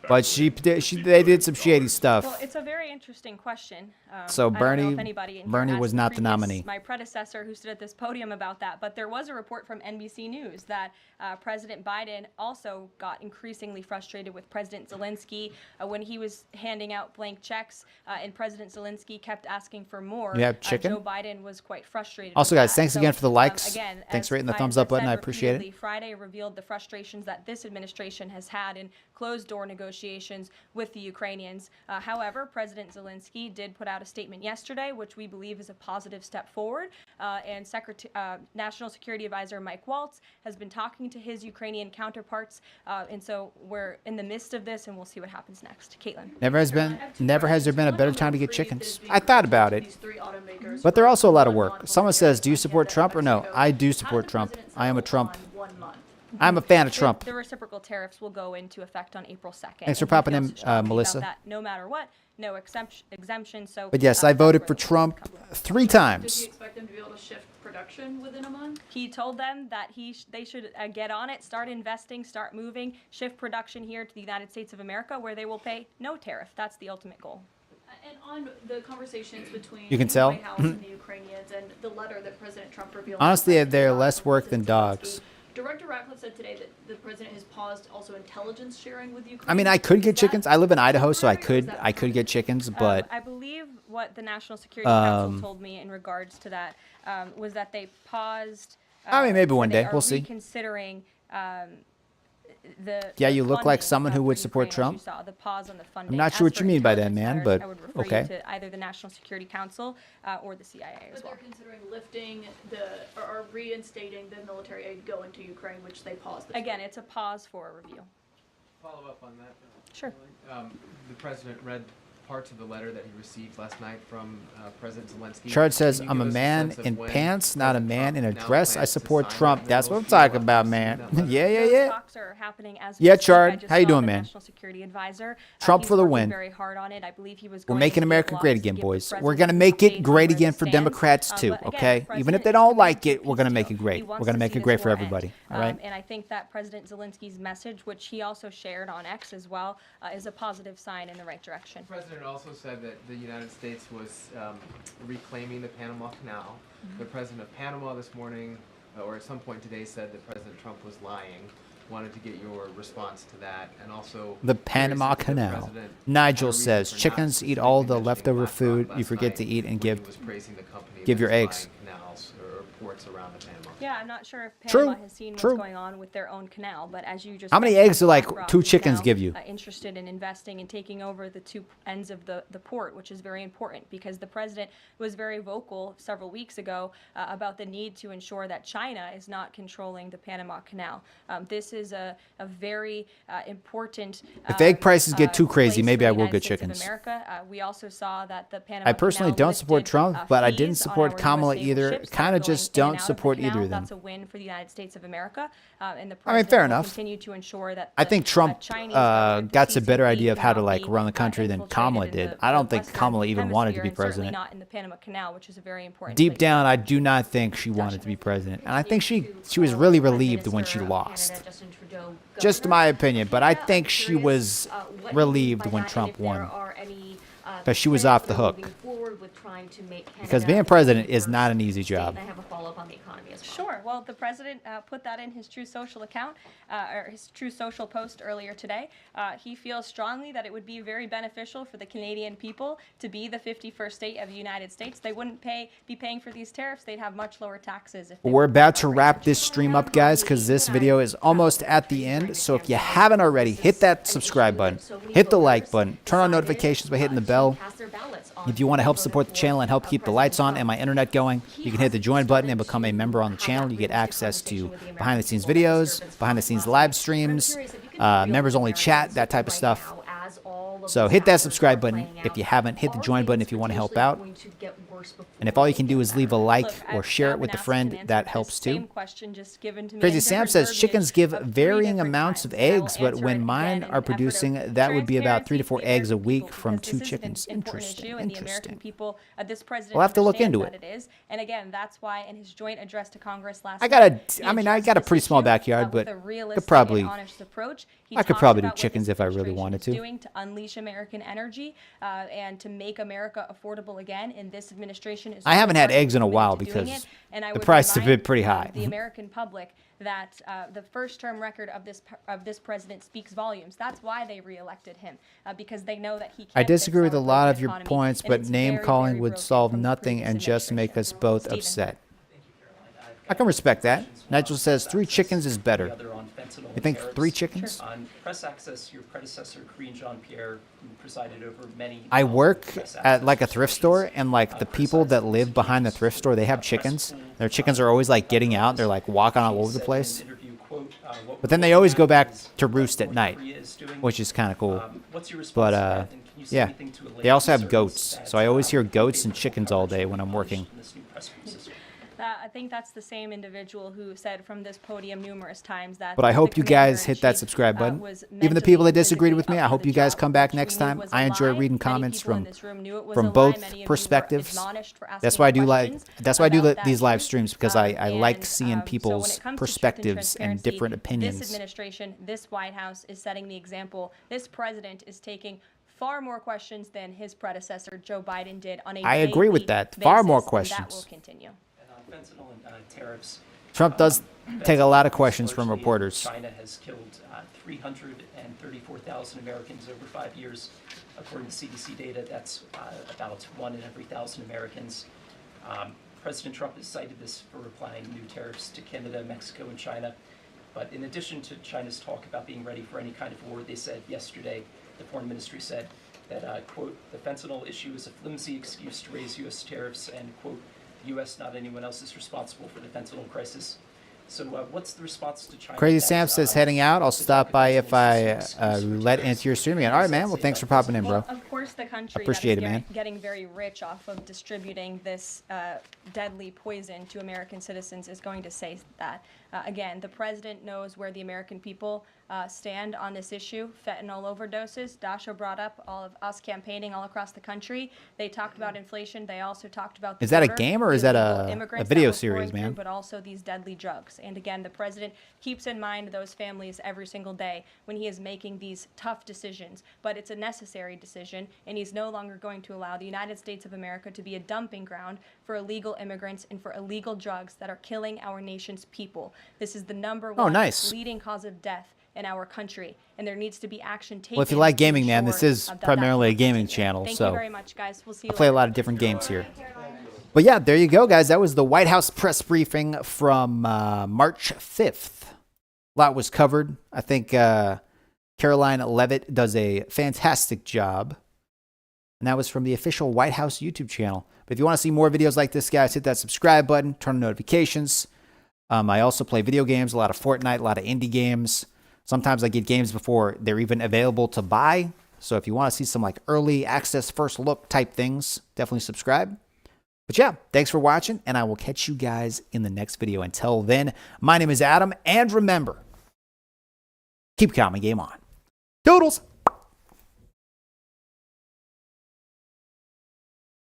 But they did some shady stuff. Well, it's a very interesting question. So Bernie was not the nominee. My predecessor who stood at this podium about that, but there was a report from NBC News that President Biden also got increasingly frustrated with President Zelensky when he was handing out blank checks, and President Zelensky kept asking for more. You have chicken? Joe Biden was quite frustrated. Also, guys, thanks again for the likes. Again, thanks for hitting the thumbs up button. I appreciate it. Friday revealed the frustrations that this administration has had in closed-door negotiations with the Ukrainians. However, President Zelensky did put out a statement yesterday, which we believe is a positive step forward, and National Security Advisor Mike Waltz has been talking to his Ukrainian counterparts, and so we're in the midst of this, and we'll see what happens next. Caitlin. Never has there been a better time to get chickens. I thought about it, but they're also a lot of work. Someone says, do you support Trump or no? I do support Trump. I am a Trump. I'm a fan of Trump. The reciprocal tariffs will go into effect on April 2nd. Thanks for popping in, Melissa. That no matter what, no exemption. So, but yes, I voted for Trump 3 times. Does he expect them to be able to shift production within a month? He told them that they should get on it, start investing, start moving, shift production here to the United States of America, where they will pay no tariff. That's the ultimate goal. And on the conversations between You can the tell. White House and the Ukrainians and the letter that President Trump revealed. Honestly, they're less work than dogs. Director Ratcliffe said today that the president has paused also intelligence sharing with Ukraine. I mean, I could get chickens. I live in Idaho, so I could get chickens, but I believe what the National Security Council told me in regards to that was that they paused. I mean, maybe one day. We'll see. Reconsidering yeah, you look like someone who would support Trump. The pause on the funding. I'm not sure what you mean by that, man, but I would refer okay. you to either the National Security Council or the CIA as well. But they're considering lifting or reinstating the military aid going to Ukraine, which they paused. Again, it's a pause for a review. Follow up on that. Sure. The president read parts of the letter that he received last night from President Zelensky. Chard says, I'm a man in pants, not a man in a dress. I support Trump. That's what I'm talking about, man. Yeah. Talks are happening as Yeah, we speak. Chard. I just How you saw doing, the man? National Security Advisor. Trump He's for the working win. Very hard on it. I believe he was We're going making to America give great lots to again, give the boys. We're president going to make it an great update again on for where he Democrats, stands. too, But again, okay? the Even if president they is don't like committed it, to we're going to peace make it deal. He great. wants We're going to to make see it this great for war end. everybody, all right? And I think that President Zelensky's message, which he also shared on X as well, is a positive sign in the right direction. The president also said that the United States was reclaiming the Panama Canal. The president of Panama this morning, or at some point today, said that President Trump was lying. Wanted to get your response to that, and also The Panama Canal. Nigel says, chickens eat all the leftover food you forget to eat and give your eggs. Canals or ports around the Panama. Yeah, I'm not sure if True, Panama has seen true. what's going on with their own canal, but as you just How many mentioned, eggs do, like, BlackRock 2 is chickens now, give you? Interested in investing and taking over the 2 ends of the port, which is very important because the president was very vocal several weeks ago about the need to ensure that China is not controlling the Panama Canal. This is a very important. If egg prices get too crazy, place maybe for I the will United get States of chickens. America. We also saw that the Panama I personally Canal don't support lifted, Trump, but I fees didn't on support our Kamala US naval either. ships Kind of going just in and don't out of the support canal. either of them. That's a win for the United States of America, and the I mean, president fair will enough. continue to ensure that I think Trump Chinese government, the got a better CCP, idea of how to, like, cannot run the be, country than infiltrated Kamala in did. the I don't think Western Kamala even wanted to be hemisphere, and certainly president. not in the Panama Canal, which is a very important. Deep place. down, I do not think she wanted to be president. And I think she was really relieved when she lost. Just my opinion, but I think she was relieved when Trump won. Because she was off the hook. Because being president is not an easy job. I have a follow-up on the economy as well. Sure. Well, the president put that in his True Social account, or his True Social post earlier today. He feels strongly that it would be very beneficial for the Canadian people to be the 51st state of the United States. They wouldn't be paying for these tariffs. They'd have much lower taxes. If We're about to wrap this stream up, guys, because this video is almost at the end. So if you haven't already, hit that subscribe button, hit the like button, turn on notifications by hitting the bell. If you want to help support the channel and help keep the lights on and my internet going, you can hit the join button and become a member on the channel. You get access to behind-the-scenes videos, behind-the-scenes live streams, members-only chat, that type of stuff. So hit that subscribe button if you haven't. Hit the join button if you want to help out. And if all you can do is leave a like or share it with a friend, that helps too. Crazy Sam says chickens give varying amounts of eggs, but when mine are producing, that would be about 3 to 4 eggs a week from 2 chickens. Interesting. Interesting. We'll have to look into it. And again, that's why in his joint address to Congress last I got a pretty small backyard, but I could probably do chickens if I really wanted to. Doing to unleash American energy and to make America affordable again in this administration. I haven't had eggs in a while because the prices have been pretty high. The American public that the first term record of this president speaks volumes. That's why they reelected him, because they know that he can. I disagree with a lot of your points, but name calling would solve nothing and just make us both upset. I can respect that. Nigel says 3 chickens is better. You think 3 chickens? On press access, your predecessor, Karine Jean-Pierre, who presided over many... I work at like a thrift store, and like the people that live behind the thrift store, they have chickens. Their chickens are always like getting out. They're like walking all over the place. But then they always go back to roost at night, which is kind of cool. But yeah, they also have goats. So I always hear goats and chickens all day when I'm working. I think that's the same individual who said from this podium numerous times that. But I hope you guys hit that subscribe button. Even the people that disagreed with me, I hope you guys come back next time. I enjoy reading comments from both perspectives. That's why I do these live streams, because I like seeing people's perspectives and different opinions. This administration, this White House is setting the example. This president is taking far more questions than his predecessor Joe Biden did on a I agree with that. Far more questions. That will continue. Fentanyl and tariffs. Trump does take a lot of questions from reporters. China has killed 334,000 Americans over 5 years. According to CDC data, that's about 1 in every 1,000 Americans. President Trump has cited this for applying new tariffs to Canada, Mexico, and China. But in addition to China's talk about being ready for any kind of war, they said yesterday, the foreign ministry said that, quote, the fentanyl issue is a flimsy excuse to raise U.S. tariffs, and, quote, U.S., not anyone else, is responsible for the fentanyl crisis. So what's the response to China? Crazy Sam says heading out. I'll stop by if I let into your stream again. All right, man. Well, thanks for popping in, bro. Well, of course, the country Appreciate that is it, man. getting very rich off of distributing this deadly poison to American citizens is going to say that. Again, the president knows where the American people stand on this issue. Fentanyl overdoses. Dasha brought up all of us campaigning all across the country. They talked about inflation. They also talked about the Is that a border, game or is the that illegal a immigrants video that we're series, pouring man? through, but also these deadly drugs. And again, the president keeps in mind those families every single day when he is making these tough decisions. But it's a necessary decision, and he's no longer going to allow the United States of America to be a dumping ground for illegal immigrants and for illegal drugs that are killing our nation's people. This is the number one leading cause of death in our country, and there needs to be action taken. Well, if you like gaming, man, this is primarily a gaming channel. Thank so you very much, guys. We'll see you I play a lot of different games here. But yeah, there you go, guys. That was the White House press briefing from March 5th. A lot was covered. I think Caroline Levitt does a fantastic job. And that was from the official White House YouTube channel. But if you want to see more videos like this, guys, hit that subscribe button, turn on notifications. I also play video games, a lot of Fortnite, a lot of indie games. Sometimes I get games before they're even available to buy. So if you want to see some like early access, first look type things, definitely subscribe. But yeah, thanks for watching, and I will catch you guys in the next video. Until then, my name is Adam, and remember, keep calm and game on. Doodles!